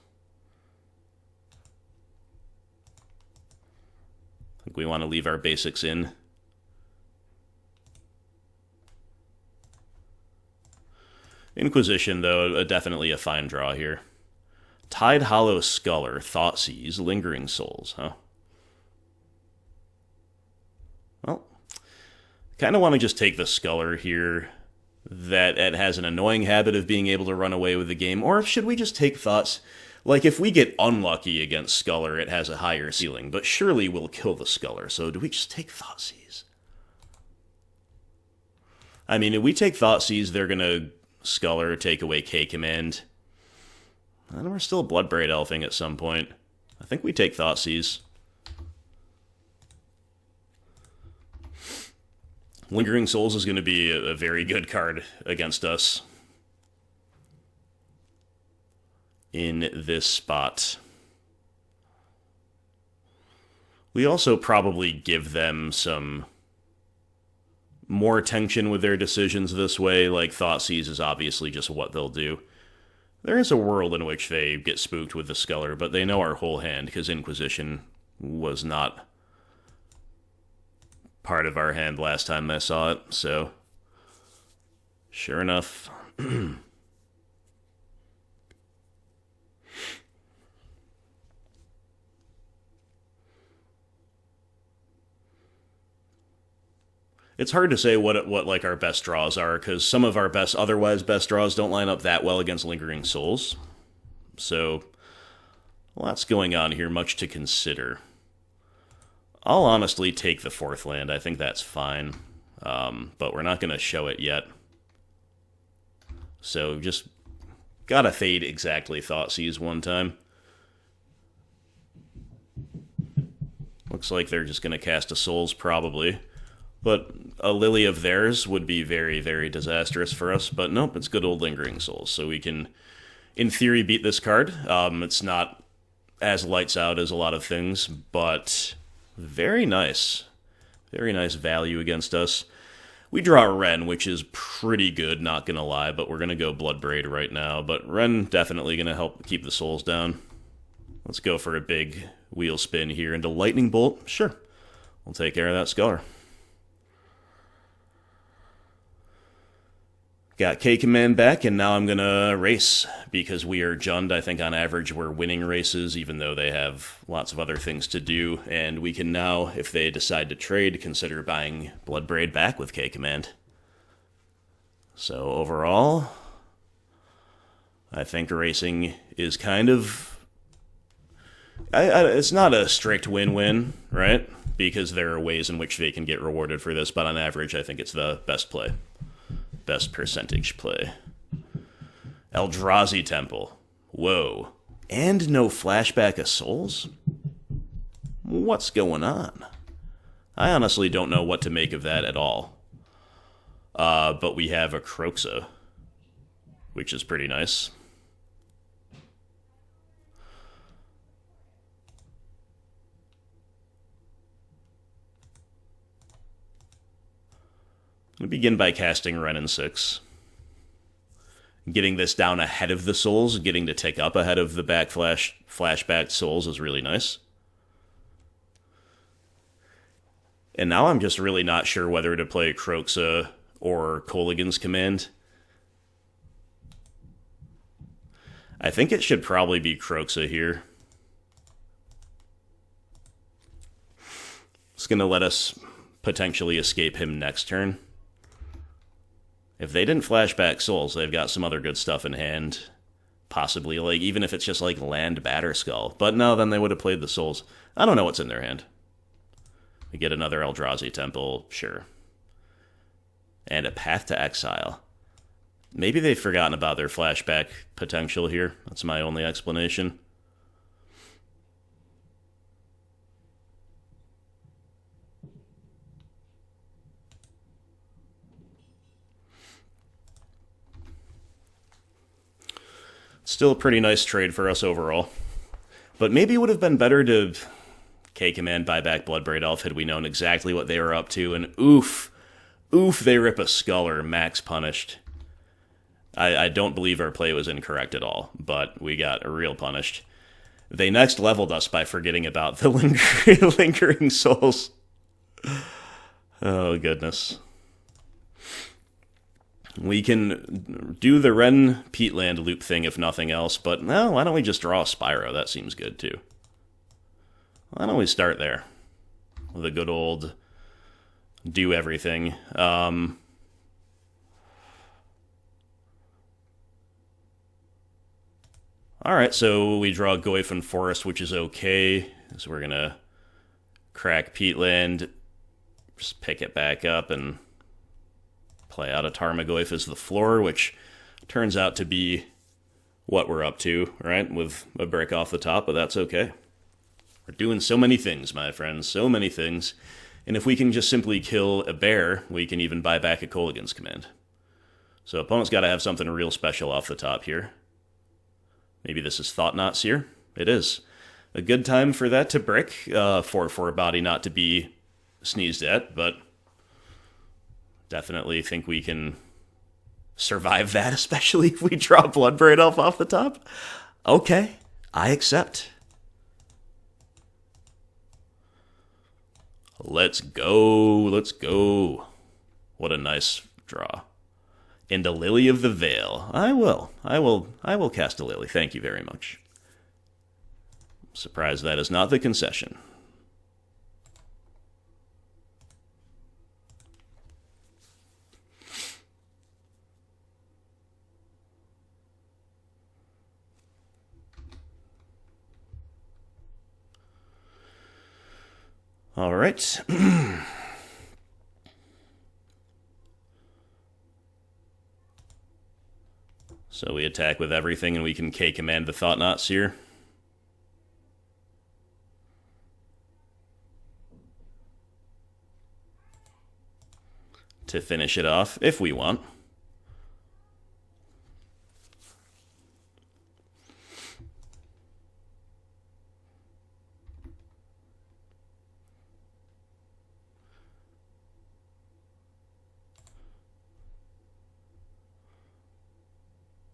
I think we want to leave our basics in. Inquisition, though, definitely a fine draw here. Tide Hollow Sculler, Thoughtseize, Lingering Souls, huh? Well, kind of want to just take the Sculler here. That it has an annoying habit of being able to run away with the game, or should we just take Thoughts? Like, if we get unlucky against Sculler, it has a higher ceiling, but surely we'll kill the Sculler, so do we just take Thoughtseize? I mean, if we take Thoughtseize, they're gonna Sculler, take away K-Command. And we're still Bloodbraid Elfing at some point. I think we take Thoughtseize. Lingering Souls is going to be a very good card against us in this spot. We also probably give them some more tension with their decisions this way, like Thoughtseize is obviously just what they'll do. There is a world in which they get spooked with the Sculler, but they know our whole hand, because Inquisition was not part of our hand last time I saw it, so sure enough. It's hard to say what like our best draws are, because some of our otherwise best draws don't line up that well against Lingering Souls. So, lots going on here, much to consider. I'll honestly take the 4th land. I think that's fine, but we're not going to show it yet. So just gotta fade exactly Thoughtseize one time. Looks like they're just going to cast a Souls, probably. But a Lily of theirs would be very, very disastrous for us. But nope, it's good old Lingering Souls. So we can, in theory, beat this card. It's not as lights out as a lot of things, but very nice. Very nice value against us. We draw a Wrenn, which is pretty good, not gonna lie, but we're gonna go Bloodbraid right now. But Wrenn definitely gonna help keep the souls down. Let's go for a big wheel spin here into Lightning Bolt. Sure, we'll take care of that Sculler. Got K-Command back, and now I'm going to race, because we are Jund. I think on average we're winning races, even though they have lots of other things to do, and we can now, if they decide to trade, consider buying Bloodbraid back with K-Command. So overall, I think racing is kind of... it's not a strict win-win, right? Because there are ways in which they can get rewarded for this, but on average I think it's the best play. Best percentage play. Eldrazi Temple. Whoa. And no flashback of souls? What's going on? I honestly don't know what to make of that at all. But we have a Kroxa, which is pretty nice. We'll begin by casting Wrenn and Six. Getting this down ahead of the souls, getting to tick up ahead of the flashback souls is really nice. And now I'm just really not sure whether to play Kroxa or Kolaghan's Command. I think it should probably be Kroxa here. It's going to let us potentially escape him next turn. If they didn't flashback souls, they've got some other good stuff in hand. Possibly, like, even if it's just like land Batterskull. But no, then they would have played the souls. I don't know what's in their hand. We get another Eldrazi Temple, sure. And a Path to Exile. Maybe they've forgotten about their flashback potential here. That's my only explanation. Still a pretty nice trade for us overall. But maybe it would have been better to K-Command buy back Bloodbraid Elf had we known exactly what they were up to. And oof, they rip a Sculler, max punished. I don't believe our play was incorrect at all, but we got real punished. They next leveled us by forgetting about the lingering souls. Oh, goodness. We can do the Wrenn Peatland loop thing if nothing else, but no, why don't we just draw a Spyro? That seems good too. Why don't we start there? With a good old do everything. Alright, so we draw Goyf Forest, which is okay. So we're gonna crack Peatland, just pick it back up and play out a Tarmogoyf as the floor, which turns out to be what we're up to, right? With a brick off the top, but that's okay. We're doing so many things, my friends, so many things. And if we can just simply kill a bear, we can even buy back a Kolaghan's Command. So opponent's got to have something real special off the top here. Maybe this is Thoughtseer? It is. a good time for that to brick, for a body not to be sneezed at, but definitely think we can survive that, especially if we draw Bloodbraid Elf off the top. Okay, I accept. Let's go, let's go. What a nice draw. And a Lily of the Veil. I will cast a Lily. Thank you very much. Surprised that is not the concession. All right. So we attack with everything, and we can K-command the Thoughtseize. To finish it off, if we want.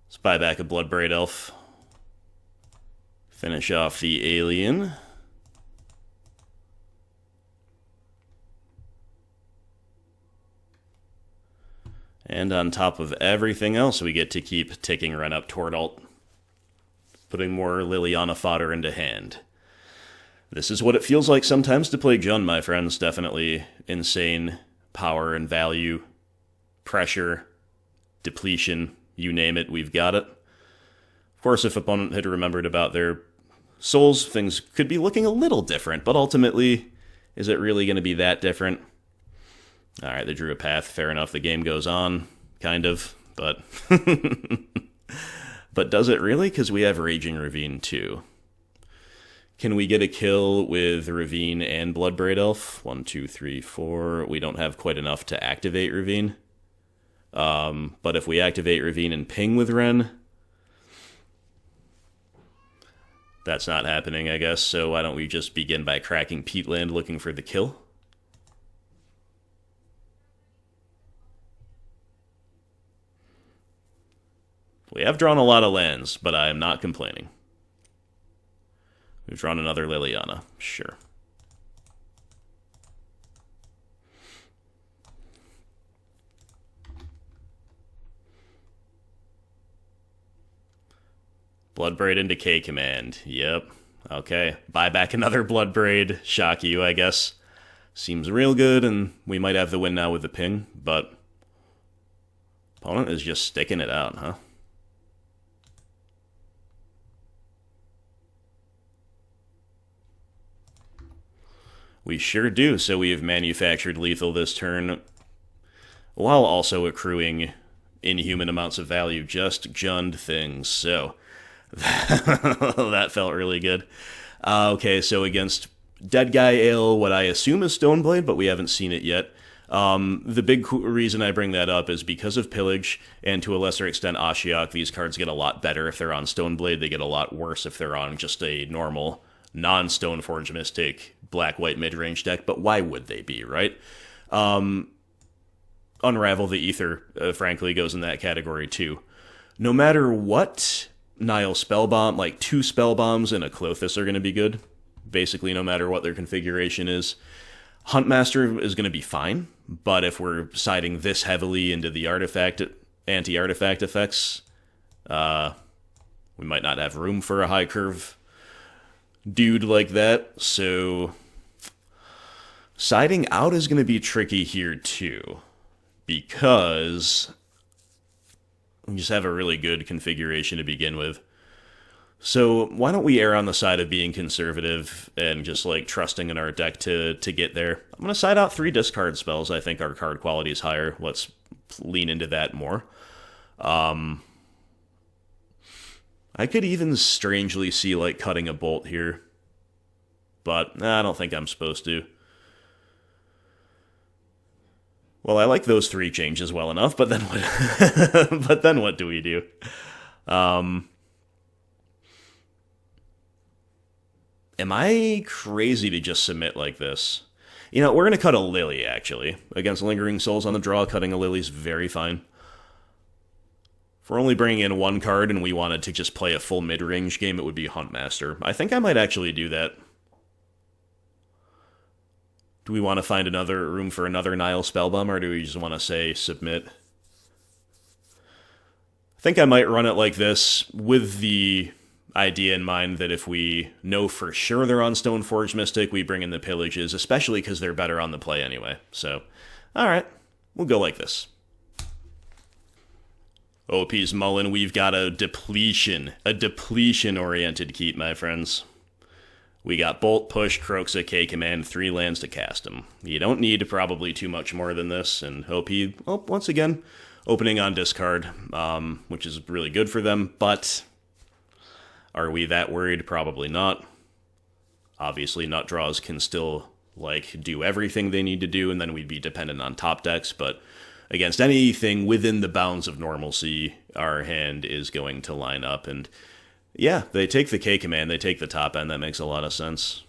Let's buy back a Bloodbraid Elf. Finish off the alien. And on top of everything else, we get to keep ticking Wrenn up toward alt. Putting more Liliana fodder into hand. This is what it feels like sometimes to play Jund, my friends. Definitely insane power and value, pressure, depletion. You name it, we've got it. Of course, if opponent had remembered about their souls, things could be looking a little different, but ultimately, is it really going to be that different? Alright, they drew a path, fair enough, the game goes on, kind of, but... but does it really? Because we have Raging Ravine too. Can we get a kill with Ravine and Bloodbraid Elf? 1, 2, 3, 4. We don't have quite enough to activate Ravine. But if we activate Ravine and ping with Wrenn, that's not happening, I guess, so why don't we just begin by cracking Peatland looking for the kill? We have drawn a lot of lands, but I am not complaining. We've drawn another Liliana, sure. Bloodbraid into K-command. Yep. Okay. Buy back another Bloodbraid. Shock you, I guess. Seems real good, and we might have the win now with the ping, but... opponent is just sticking it out, huh? We sure do, so we have manufactured lethal this turn, while also accruing inhuman amounts of value. Just Jund things, so... that felt really good. Okay, so against Dead Guy Ale, what I assume is Stoneblade, but we haven't seen it yet. The big reason I bring that up is because of Pillage, and to a lesser extent Ashiok, these cards get a lot better if they're on Stoneblade, they get a lot worse if they're on just a normal, non-Stoneforge Mystic, black-white mid-range deck, but why would they be, right? Unravel the Aether, frankly, goes in that category too. No matter what... Nihil Spellbomb, like 2 Spellbombs and a Klothys are going to be good. Basically, no matter what their configuration is. Huntmaster is going to be fine, but if we're siding this heavily into the anti-artifact effects, we might not have room for a high curve dude like that, so siding out is going to be tricky here too, because... we just have a really good configuration to begin with. So why don't we err on the side of being conservative and just like trusting in our deck to get there. I'm going to side out 3 discard spells. I think our card quality is higher. Let's lean into that more. I could even strangely see like cutting a bolt here, but I don't think I'm supposed to. Well, I like those 3 changes well enough, but then what? But then what do we do? And Am I crazy to just submit like this? You know, we're going to cut a Lily, actually. Against Lingering Souls on the draw, cutting a Lily's very fine. If we're only bringing in one card and we wanted to just play a full mid-range game, it would be Huntmaster. I think I might actually do that. Do we want to find another room for another Nihil Spellbomb, or do we just want to say submit? I think I might run it like this, with the idea in mind that if we know for sure they're on Stoneforge Mystic, we bring in the Pillages, especially because they're better on the play anyway. So, alright, we'll go like this. OP's Mullen, we've got a depletion-oriented keep, my friends. We got Bolt, Push, Kroxa, K-Command, 3 lands to cast them. You don't need probably too much more than this, and OP, once again, opening on discard, which is really good for them, but are we that worried? Probably not. Obviously, nut draws can still, do everything they need to do, and then we'd be dependent on top decks, but against anything within the bounds of normalcy, our hand is going to line up. And yeah, they take the K command, they take the top end. That makes a lot of sense.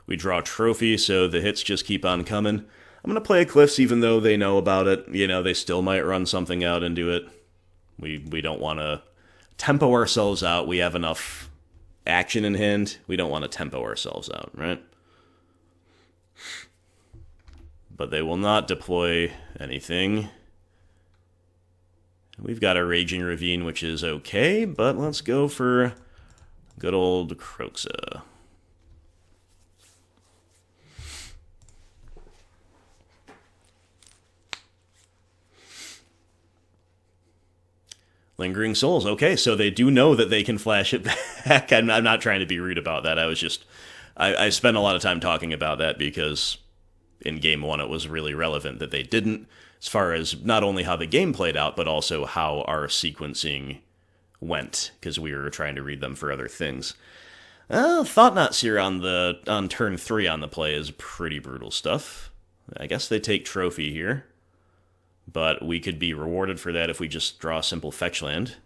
We draw Trophy, so the hits just keep on coming. I'm going to play a Cliffs even though they know about it. You know, they still might run something out and do it. We don't want to tempo ourselves out. We have enough action in hand. We don't want to tempo ourselves out, right? But they will not deploy anything. We've got a Raging Ravine, which is okay, but let's go for good old Kroxa. Lingering Souls. Okay, so they do know that they can flash it back. I'm not trying to be rude about that. I spent a lot of time talking about that because in Game 1 it was really relevant that they didn't, as far as not only how the game played out, but also how our sequencing went, because we were trying to read them for other things. Thoughtnauts here on turn 3 on the play is pretty brutal stuff. I guess they take Trophy here. But we could be rewarded for that if we just draw a simple fetch land.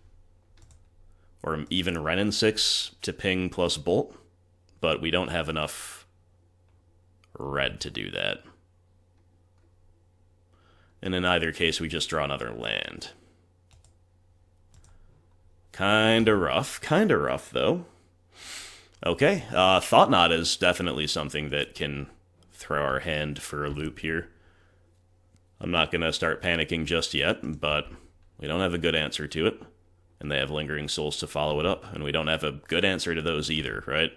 Or even Wrenn and Six to ping plus Bolt. But we don't have enough red to do that. And in either case, we just draw another land. Kinda rough, though. Okay, Thoughtnaut is definitely something that can throw our hand for a loop here. I'm not going to start panicking just yet, but we don't have a good answer to it. And they have Lingering Souls to follow it up, and we don't have a good answer to those either, right?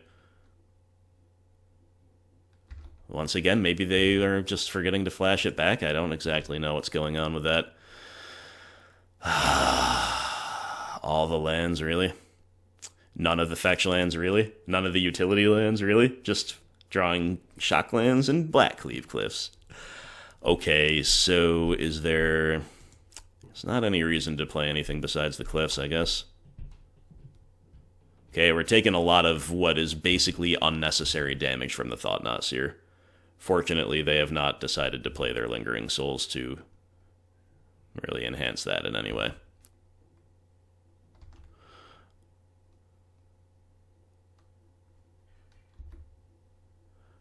Once again, maybe they are just forgetting to flash it back. I don't exactly know what's going on with that. All the lands, really? None of the fetch lands, really? None of the utility lands, really? Just drawing shock lands and Blackcleave Cliffs. Okay, so is there... There's not any reason to play anything besides the Cliffs, I guess. Okay, we're taking a lot of what is basically unnecessary damage from the Thoughtnauts here. Fortunately, they have not decided to play their Lingering Souls to really enhance that in any way.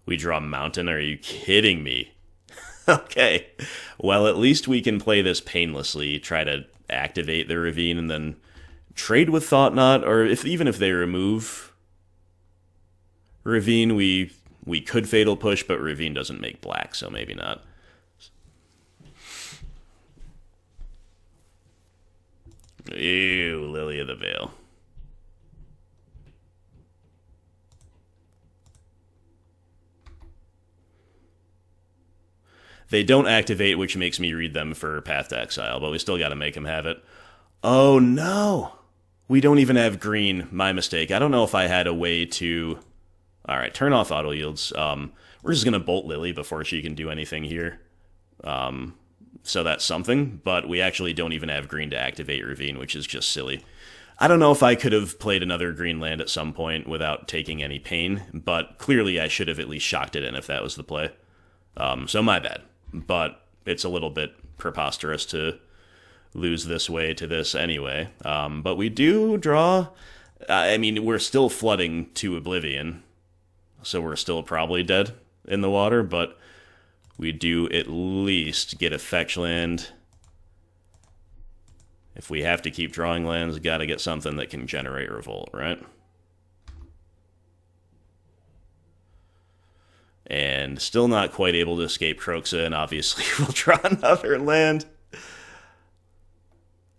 We draw Mountain? Are you kidding me? Okay, well, at least we can play this painlessly, try to activate the Ravine, and then trade with Thoughtnaut, or even if they remove Ravine, we could Fatal Push, but Ravine doesn't make black, so maybe not. Ew, Lily of the Veil. They don't activate, which makes me read them for Path to Exile, but we still got to make them have it. Oh, no! We don't even have green. My mistake. I don't know if I had a way to... Alright, turn off auto yields. We're just going to Bolt Lily before she can do anything here. So that's something, but we actually don't even have green to activate Ravine, which is just silly. I don't know if I could have played another green land at some point without taking any pain, but clearly I should have at least shocked it in if that was the play. So my bad. But it's a little bit preposterous to lose this way to this anyway. But we do draw I mean, we're still flooding to oblivion, so we're still probably dead in the water, but we do at least get a fetch land. If we have to keep drawing lands, gotta get something that can generate Revolt, right? And still not quite able to escape Kroxa, and obviously we'll draw another land.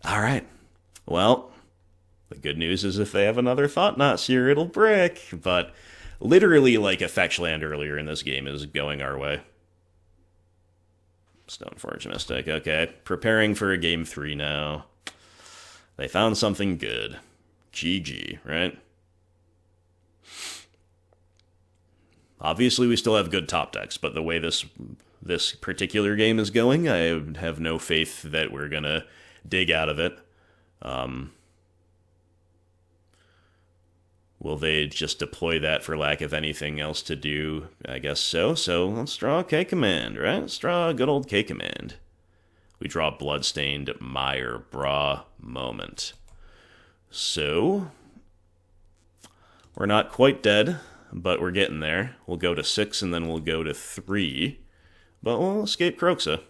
Alright. Well, the good news is if they have another Thought-Knot here, it'll brick. But literally, like a fetch land earlier in this game is going our way. Stoneforge Mystic. Okay, preparing for a game 3 now. They found something good. GG, right? Obviously, we still have good top decks, but the way this particular game is going, I have no faith that we're gonna dig out of it. Will they just deploy that for lack of anything else to do? I guess so. So let's draw a K-Command, right? Let's draw a good old K-Command. We draw Bloodstained Mire, Bra moment. So, we're not quite dead, but we're getting there. We'll go to 6 and then we'll go to 3. But we'll escape Kroxa.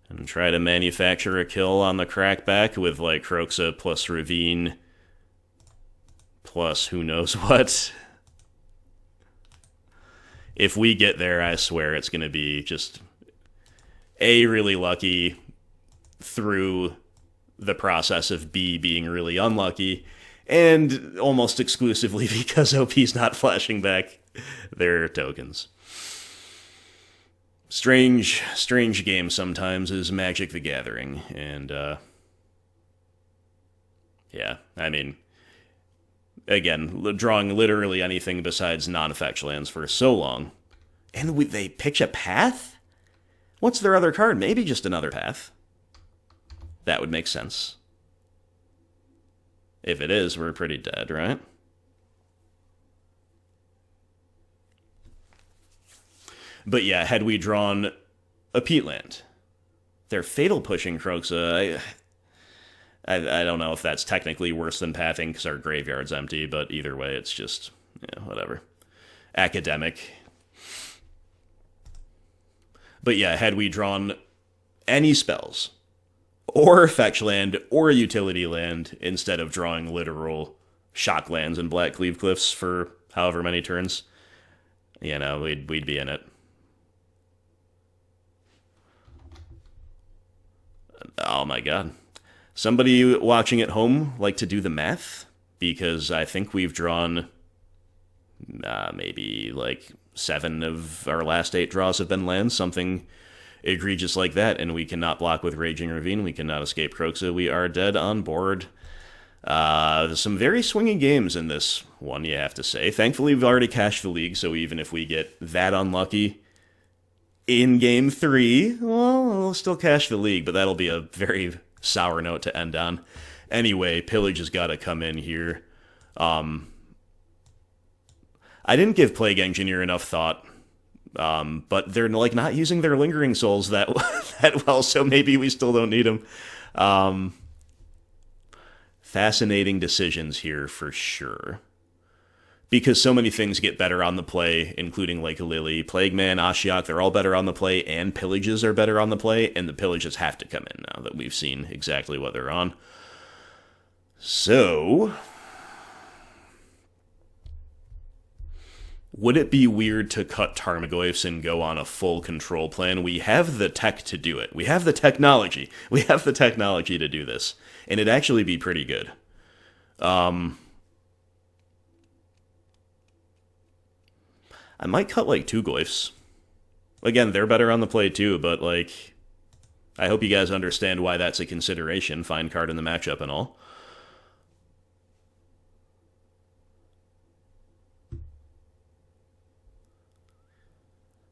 And try to manufacture a kill on the crackback with like Kroxa plus Ravine plus who knows what. If we get there, I swear it's going to be just A, really lucky through the process of B being really unlucky, and almost exclusively because OP's not flashing back their tokens. Strange game sometimes is Magic the Gathering, and yeah, I mean, again, drawing literally anything besides non-fetch lands for so long. And they pitch a path? What's their other card? Maybe just another path. That would make sense. If it is, we're pretty dead, right? But yeah, had we drawn a Peatland, they're fatal pushing Kroxa. I don't know if that's technically worse than pathing because our graveyard's empty, but either way, it's just, yeah, whatever. Academic. But yeah, had we drawn any spells, or fetch land, or utility land, instead of drawing literal shock lands and Blackcleave Cliffs for however many turns, you know, we'd be in it. Oh my god. Somebody watching at home like to do the math? Because I think we've drawn maybe like 7 of our last 8 draws have been lands, something egregious like that, and we cannot block with Raging Ravine, we cannot escape Kroxa, we are dead on board. There's some very swinging games in this one, you have to say. Thankfully, we've already cashed the league, so even if we get that unlucky in game 3, well, we'll still cash the league, but that'll be a very sour note to end on. Anyway, Pillage has got to come in here. I didn't give Plague Engineer enough thought, but they're like not using their Lingering Souls that well, so maybe we still don't need them. Fascinating decisions here for sure. Because so many things get better on the play, including like Lily, Plague Man, Ashiok, they're all better on the play, and Pillages are better on the play, and the Pillages have to come in now that we've seen exactly what they're on. So, would it be weird to cut Tarmogoyfs and go on a full control plan? We have the tech to do it. We have the technology. We have the technology to do this. And it'd actually be pretty good. I might cut like 2 Goyfs. Again, they're better on the play too, but like, I hope you guys understand why that's a consideration. Fine card in the matchup and all.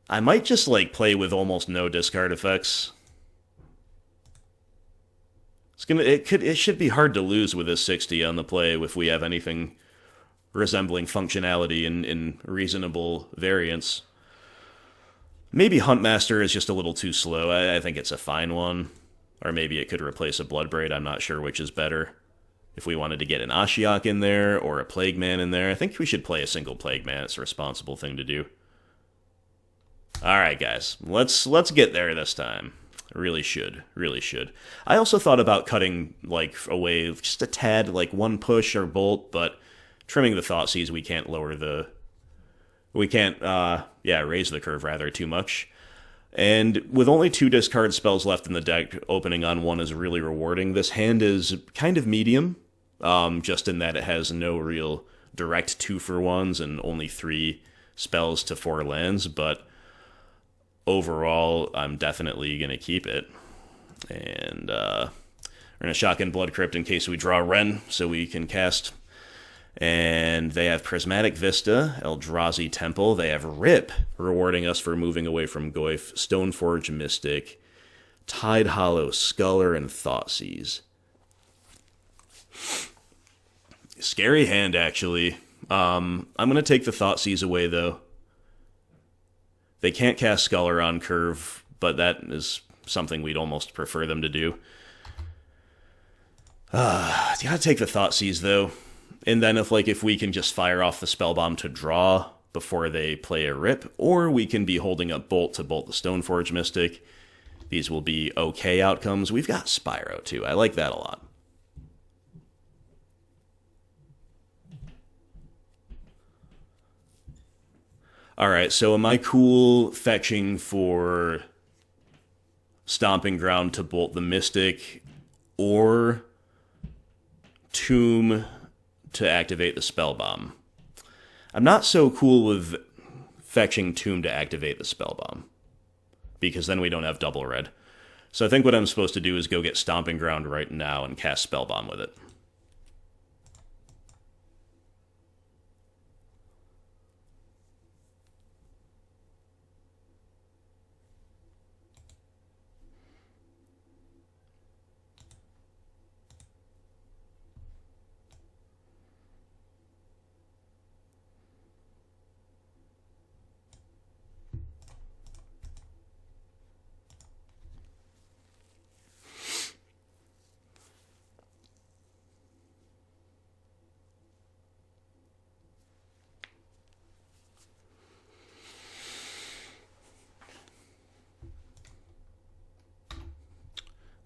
I might just like play with almost no discard effects. It should be hard to lose with this 60 on the play if we have anything resembling functionality in reasonable variance. Maybe Huntmaster is just a little too slow. I think it's a fine one. Or maybe it could replace a Bloodbraid. I'm not sure which is better. If we wanted to get an Ashiok in there or a Plague Man in there, I think we should play a single Plague Man. It's a responsible thing to do. Alright, guys. Let's get there this time. Really should. Really should. I also thought about cutting, like, away just a tad, like one push or bolt, but trimming the Thoughtseize, we can't lower the... We can't, raise the curve, rather, too much. And with only 2 discard spells left in the deck, opening on 1 is really rewarding. This hand is kind of medium, just in that it has no real direct 2-for-1s and only 3 spells to 4 lands, but overall, I'm definitely going to keep it. And we're going to shotgun Blood Crypt in case we draw Wrenn, so we can cast. And they have Prismatic Vista, Eldrazi Temple. They have Rip, rewarding us for moving away from Goyf, Stoneforge Mystic, Tide Hollow, Sculler, and Thoughtseize. Scary hand, actually. I'm going to take the Thoughtseize away, though. They can't cast Sculler on curve, but that is something we'd almost prefer them to do. You gotta take the Thoughtseize, though. And then if we can just fire off the Spellbomb to draw before they play a Rip, or we can be holding up Bolt to bolt the Stoneforge Mystic. These will be okay outcomes. We've got Spyro, too. I like that a lot. Alright, so am I cool fetching for Stomping Ground to bolt the Mystic, or Tomb to activate the Spellbomb? I'm not so cool with fetching Tomb to activate the Spellbomb, because then we don't have double red. So I think what I'm supposed to do is go get Stomping Ground right now and cast Spellbomb with it.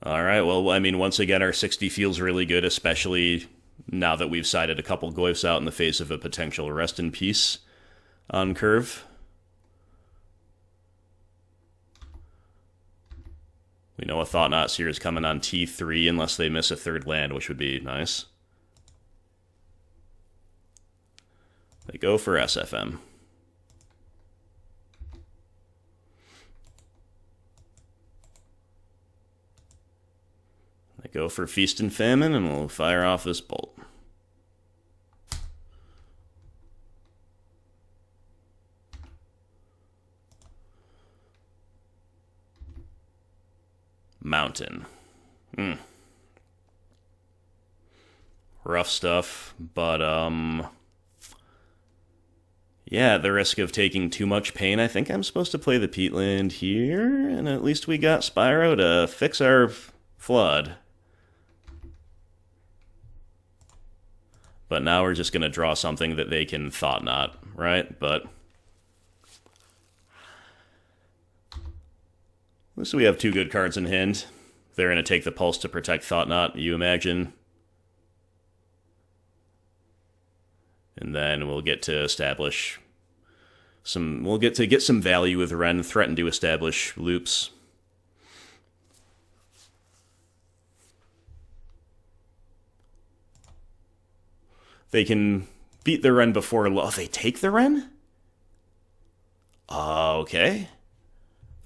Alright, well, I mean, once again, our 60 feels really good, especially now that we've sided a couple Goyfs out in the face of a potential Rest in Peace on curve. We know a Thoughtseize is coming on T3 unless they miss a third land, which would be nice. They go for SFM. They go for Feast and Famine, and we'll fire off this bolt. Mountain. Rough stuff, but, yeah, the risk of taking too much pain. I think I'm supposed to play the Peatland here, and at least we got Spyro to fix our flood. But now we're just going to draw something that they can Thought Knot, right? But at least we have 2 good cards in hand. They're going to take the Pulse to protect Thought Knot, you imagine. And then we'll get to establish some... We'll get to get some value with Wrenn, threaten to establish loops. They can beat the Wrenn before... Oh, they take the Wrenn? Okay.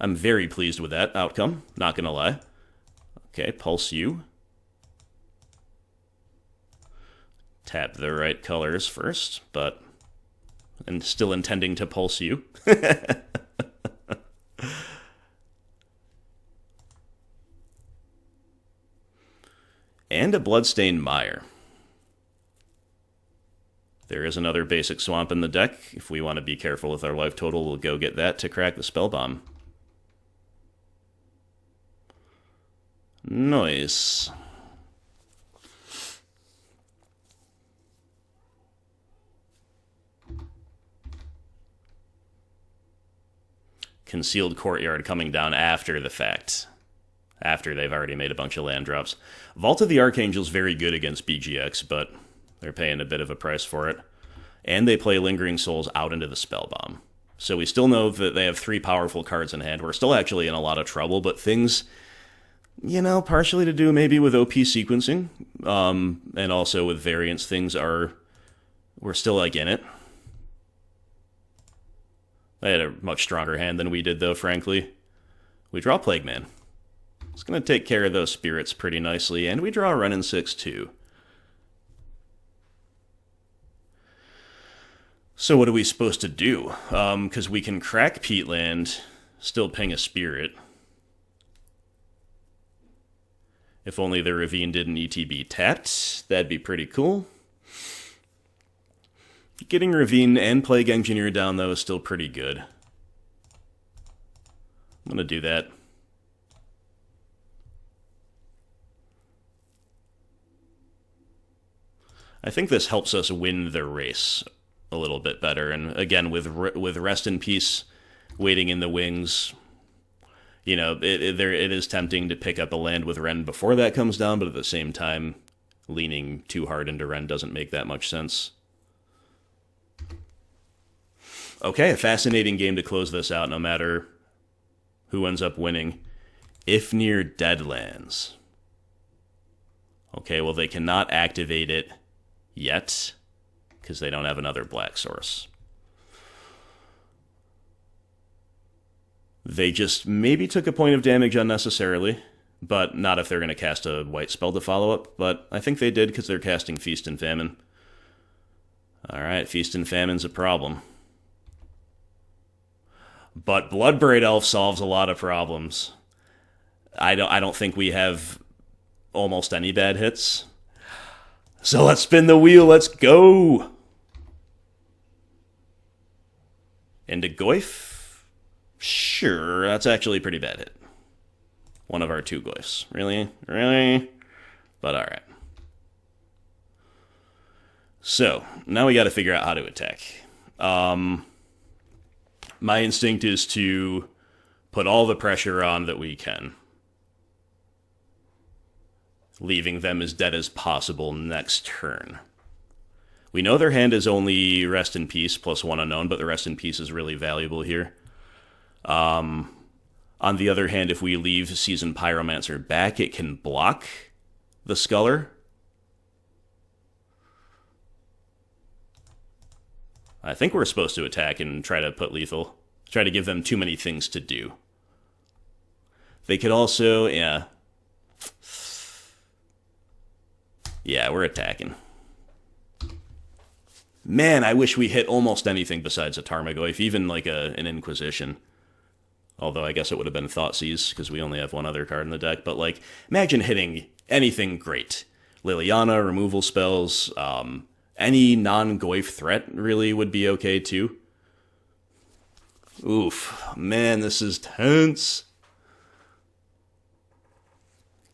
I'm very pleased with that outcome, not gonna lie. Okay, Pulse you. Tap the right colors first, but... And still intending to Pulse you. And a Bloodstained Mire. There is another basic swamp in the deck. If we want to be careful with our life total, we'll go get that to crack the Spellbomb. Nice. Concealed Courtyard coming down after the fact. After they've already made a bunch of land drops. Vault of the Archangel's very good against BGX, but they're paying a bit of a price for it. And they play Lingering Souls out into the Spellbomb. So we still know that they have 3 powerful cards in hand. We're still actually in a lot of trouble, but things, you know, partially to do maybe with OP sequencing, and also with variance, we're still, like, in it. They had a much stronger hand than we did, though, frankly. We draw Plague Man. It's going to take care of those spirits pretty nicely, and we draw Wrenn and Six, too. So what are we supposed to do? Because we can crack Peatland, still ping a spirit. If only the Ravine didn't ETB tapped, that'd be pretty cool. Getting Ravine and Plague Engineer down, though, is still pretty good. I'm going to do that. I think this helps us win the race a little bit better. And again, with Rest in Peace waiting in the wings, you know, it is tempting to pick up a land with Wrenn before that comes down, but at the same time, leaning too hard into Wrenn doesn't make that much sense. Okay, a fascinating game to close this out, no matter who ends up winning. If near Deadlands. Okay, well, they cannot activate it yet, because they don't have another black source. They just maybe took a point of damage unnecessarily, but not if they're going to cast a white spell to follow up, but I think they did because they're casting Feast and Famine. Alright, Feast and Famine's a problem. But Bloodbraid Elf solves a lot of problems. I don't think we have almost any bad hits. So let's spin the wheel, let's go! Into Goyf? Sure, that's actually a pretty bad hit. One of our 2 Goyfs. Really? Really? But alright. So, now we gotta figure out how to attack. My instinct is to put all the pressure on that we can, leaving them as dead as possible next turn. We know their hand is only Rest in Peace plus 1 unknown, but the Rest in Peace is really valuable here. On the other hand, if we leave Seasoned Pyromancer back, it can block the Sculler. I think we're supposed to attack and try to put lethal. Try to give them too many things to do. They could also, yeah. Yeah, we're attacking. Man, I wish we hit almost anything besides a Tarmogoyf, even like an Inquisition. Although I guess it would have been Thoughtseize, because we only have one other card in the deck. But like, imagine hitting anything great. Liliana, removal spells, any non-Goyf threat really would be okay too. Oof, man, this is tense.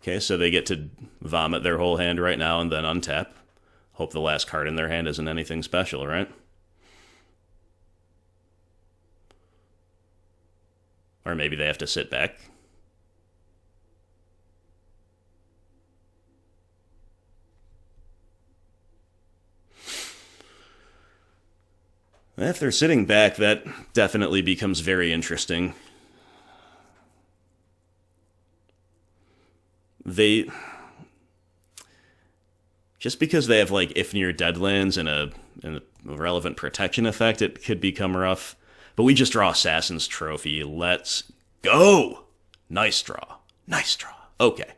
Okay, so they get to vomit their whole hand right now and then untap. Hope the last card in their hand isn't anything special, right? Or maybe they have to sit back. If they're sitting back, that definitely becomes very interesting. Just because they have, like, if near Deadlands and a relevant protection effect, it could become rough. But we just draw Assassin's Trophy. Let's go! Nice draw. Nice draw. Okay.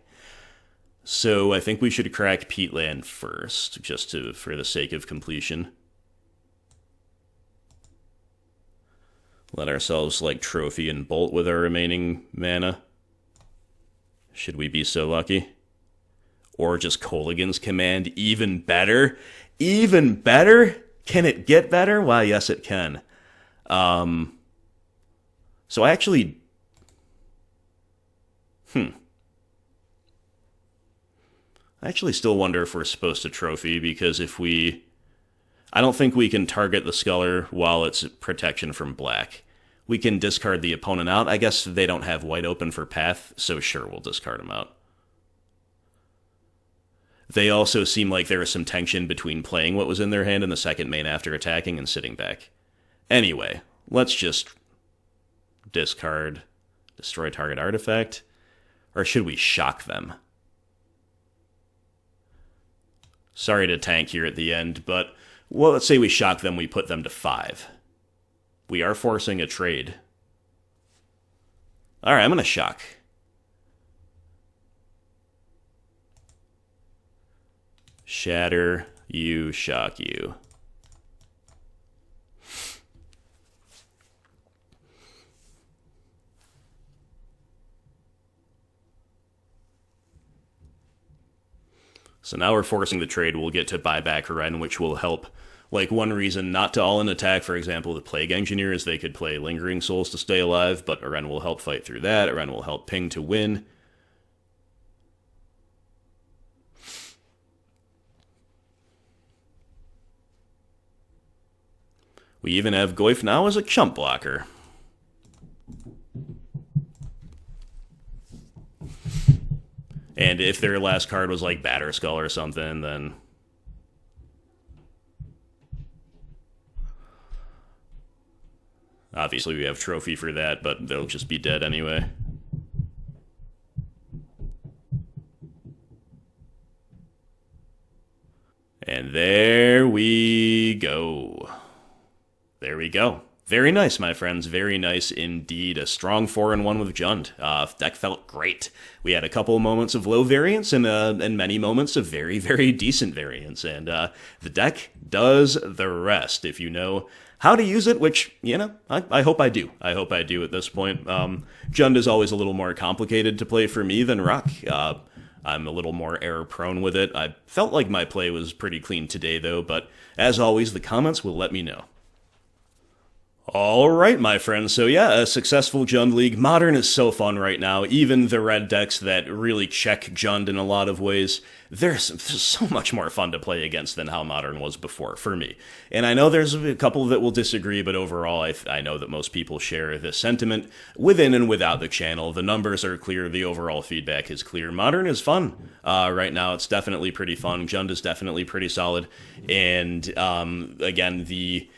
So I think we should crack Peatland first, just for the sake of completion. Let ourselves, like, trophy and bolt with our remaining mana. Should we be so lucky? Or just Kolaghan's Command, even better? Even better? Can it get better? Why, yes, it can. So I actually... I actually still wonder if we're supposed to trophy, because if we... I don't think we can target the Sculler while it's protection from black. We can discard the opponent out. I guess they don't have white open for path, so sure, we'll discard them out. They also seem like there is some tension between playing what was in their hand in the second main after attacking and sitting back. Anyway, let's just discard, destroy target artifact, or should we shock them? Sorry to tank here at the end, but well, let's say we shock them, we put them to 5. We are forcing a trade. Alright, I'm going to shock. Shatter you, shock you. So now we're forcing the trade. We'll get to buy back Wrenn, which will help. Like, one reason not to all-in attack, for example, the Plague Engineer, is they could play Lingering Souls to stay alive, but Wrenn will help fight through that. Wrenn will help ping to win. We even have Goyf now as a chump blocker. And if their last card was like Batterskull or something, then... obviously we have trophy for that, but they'll just be dead anyway. And there we go. There we go. Very nice, my friends. Very nice indeed. A strong 4-1 with Jund. Deck felt great. We had a couple of moments of low variance and many moments of very, very decent variance. And the deck does the rest. If you know how to use it, which, you know, I hope I do. I hope I do at this point. Jund is always a little more complicated to play for me than Rock. I'm a little more error-prone with it. I felt like my play was pretty clean today, though. But as always, the comments will let me know. Alright, my friends, so yeah, a successful Jund League. Modern is so fun right now. Even the red decks that really check Jund in a lot of ways, they're so much more fun to play against than how Modern was before, for me. And I know there's a couple that will disagree, but overall, I know that most people share this sentiment within and without the channel. The numbers are clear, the overall feedback is clear. Modern is fun. Right now, it's definitely pretty fun. Jund is definitely pretty solid. And, again, the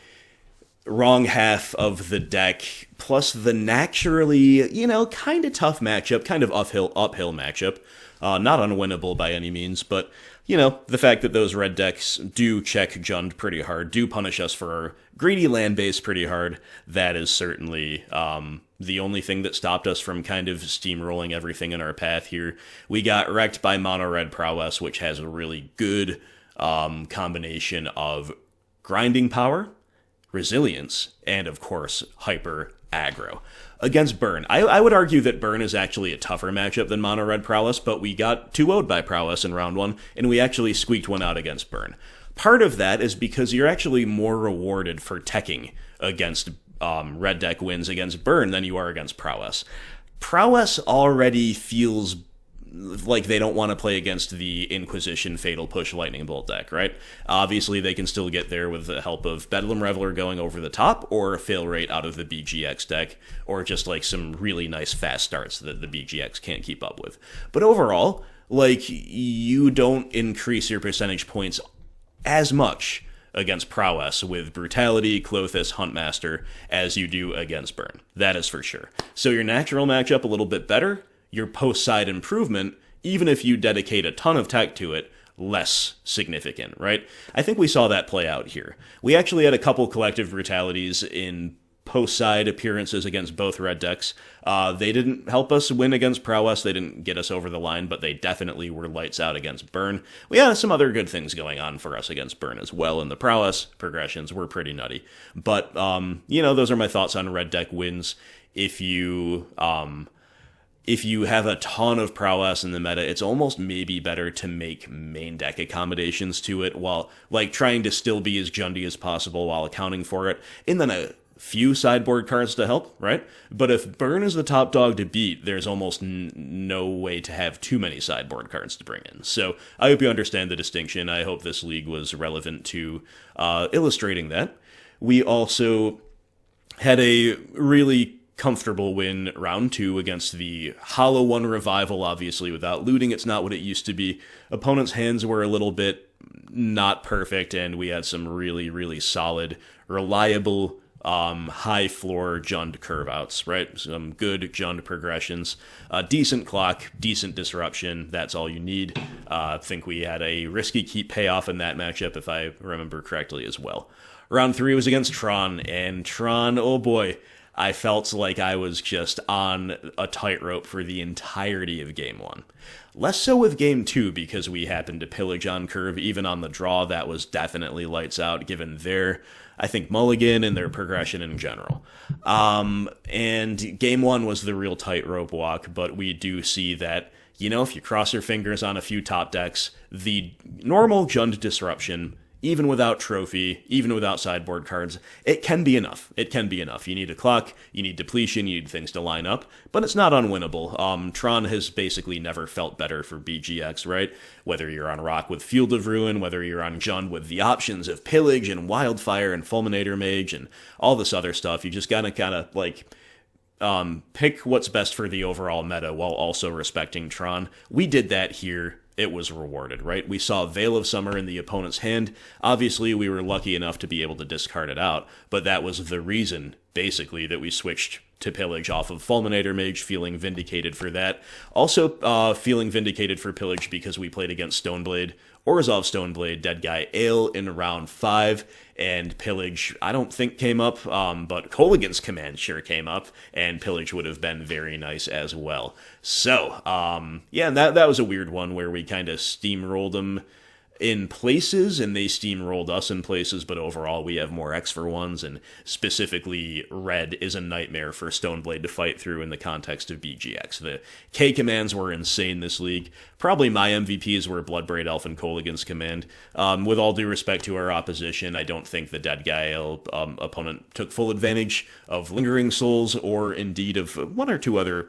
wrong half of the deck, plus the naturally, you know, kind of tough matchup, kind of uphill matchup. Not unwinnable by any means, but, you know, the fact that those red decks do check Jund pretty hard, do punish us for our greedy land base pretty hard, that is certainly the only thing that stopped us from kind of steamrolling everything in our path here. We got wrecked by mono-red Prowess, which has a really good combination of grinding power, resilience, and of course, hyper aggro. Against Burn, I would argue that Burn is actually a tougher matchup than Mono Red Prowess, but we got 2-0'd by Prowess in round 1, and we actually squeaked one out against Burn. Part of that is because you're actually more rewarded for teching against red deck wins against Burn than you are against Prowess. Prowess already feels like they don't want to play against the Inquisition Fatal Push Lightning Bolt deck, right? Obviously, they can still get there with the help of Bedlam Reveler going over the top, or a fail rate out of the BGX deck, or just like some really nice fast starts that the BGX can't keep up with. But overall, like, you don't increase your percentage points as much against Prowess with Brutality, Klothys, Huntmaster as you do against Burn. That is for sure. So your natural matchup a little bit better, your post-side improvement, even if you dedicate a ton of tech to it, less significant, right? I think we saw that play out here. We actually had a couple Collective Brutalities in post-side appearances against both red decks. They didn't help us win against Prowess, they didn't get us over the line, but they definitely were lights out against Burn. We had some other good things going on for us against Burn as well, and the Prowess progressions were pretty nutty. But, you know, those are my thoughts on red deck wins. If you if you have a ton of prowess in the meta, it's almost maybe better to make main deck accommodations to it while, like, trying to still be as Jundy as possible while accounting for it. And then a few sideboard cards to help, right? But if Burn is the top dog to beat, there's almost no way to have too many sideboard cards to bring in. So I hope you understand the distinction. I hope this league was relevant to illustrating that. We also had a really comfortable win round 2 against the Hollow One Revival. Obviously, without looting, it's not what it used to be. Opponents' hands were a little bit not perfect, and we had some really, really solid, reliable, high floor Jund curve outs, right? Some good Jund progressions, decent clock, decent disruption. That's all you need. I think we had a risky keep payoff in that matchup, if I remember correctly as well. Round 3 was against Tron, and Tron, oh boy, I felt like I was just on a tightrope for the entirety of Game 1. Less so with Game 2, because we happened to pillage on curve. Even on the draw, that was definitely lights out, given their, I think, mulligan and their progression in general. And Game 1 was the real tightrope walk, but we do see that, you know, if you cross your fingers on a few top decks, the normal Jund disruption, even without trophy, even without sideboard cards, it can be enough. It can be enough. You need a clock, you need depletion, you need things to line up, but it's not unwinnable. Tron has basically never felt better for BGX, right? Whether you're on Rock with Field of Ruin, whether you're on Jund with the options of Pillage and Wildfire and Fulminator Mage and all this other stuff, you just gotta kind of, like, pick what's best for the overall meta while also respecting Tron. We did that here. It was rewarded, right? We saw Veil of Summer in the opponent's hand. Obviously, we were lucky enough to be able to discard it out, but that was the reason, basically, that we switched to Pillage off of Fulminator Mage, feeling vindicated for that. Also, feeling vindicated for Pillage because we played against Stoneblade, Orzhov Stoneblade, Dead Guy Ale in round 5, and Pillage, I don't think came up, but Kolaghan's command sure came up, and Pillage would have been very nice as well. So, yeah, that was a weird one where we kind of steamrolled them in places, and they steamrolled us in places, but overall we have more X for ones, and specifically red is a nightmare for Stoneblade to fight through in the context of BGX. The K commands were insane this league. Probably my MVPs were Bloodbraid Elf and Kolaghan's command. With all due respect to our opposition, I don't think the Dead Guy opponent took full advantage of Lingering Souls, or indeed of one or two other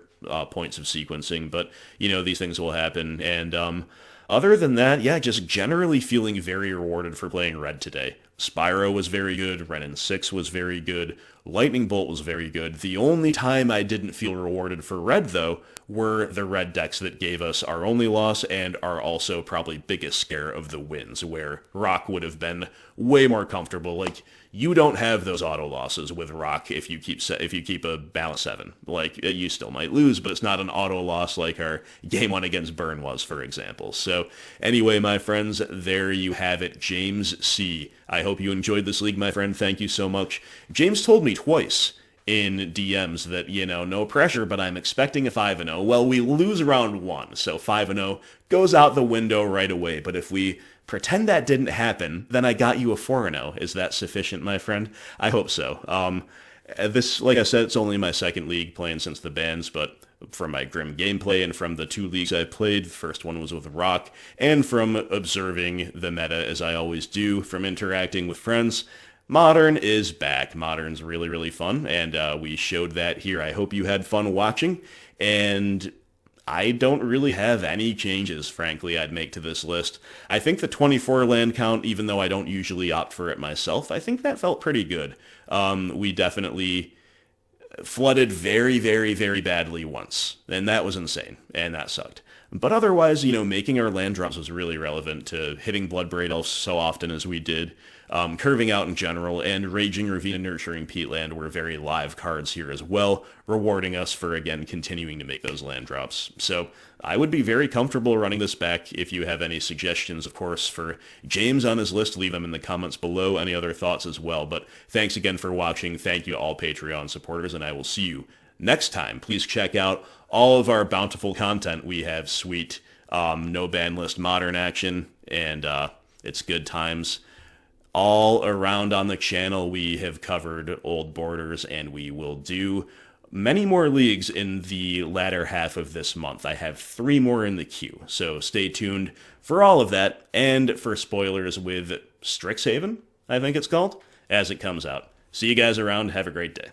points of sequencing, but, you know, these things will happen, and other than that, yeah, just generally feeling very rewarded for playing red today. Spyro was very good, Wrenn and Six was very good, Lightning Bolt was very good. The only time I didn't feel rewarded for red, though, were the red decks that gave us our only loss and our also probably biggest scare of the wins, where Rock would have been way more comfortable. Like, you don't have those auto losses with Rock if you keep a balance 7. Like, you still might lose, but it's not an auto loss like our Game 1 against Burn was, for example. So, anyway, my friends, there you have it. James C. I hope you enjoyed this league, my friend. Thank you so much. James told me twice in DMs that, you know, no pressure, but I'm expecting a 5-0. Well, we lose round 1, so 5-0 goes out the window right away. But if we pretend that didn't happen, then I got you a 4-0. Is that sufficient, my friend? I hope so. This, like I said, it's only my second league playing since the bans, but from my Grim gameplay and from the 2 leagues I played, the first one was with Rock, and from observing the meta as I always do, from interacting with friends, Modern is back. Modern's really, really fun, and we showed that here. I hope you had fun watching, and I don't really have any changes, frankly, I'd make to this list. I think the 24 land count, even though I don't usually opt for it myself, I think that felt pretty good. We definitely flooded very, very, very badly once, and that was insane, and that sucked. But otherwise, you know, making our land drops was really relevant to hitting Bloodbraid Elf so often as we did, curving out in general, and Raging Ravine and Nurturing Peatland were very live cards here as well, rewarding us for, again, continuing to make those land drops. So I would be very comfortable running this back. If you have any suggestions, of course, for James on his list, leave them in the comments below. Any other thoughts as well. But thanks again for watching. Thank you all Patreon supporters, and I will see you next time. Please check out all of our bountiful content. We have sweet no ban list modern action, and it's good times all around on the channel. We have covered old borders, and we will do many more leagues in the latter half of this month. I have 3 more in the queue, so stay tuned for all of that, and for spoilers with Strixhaven, I think it's called, as it comes out. See you guys around. Have a great day.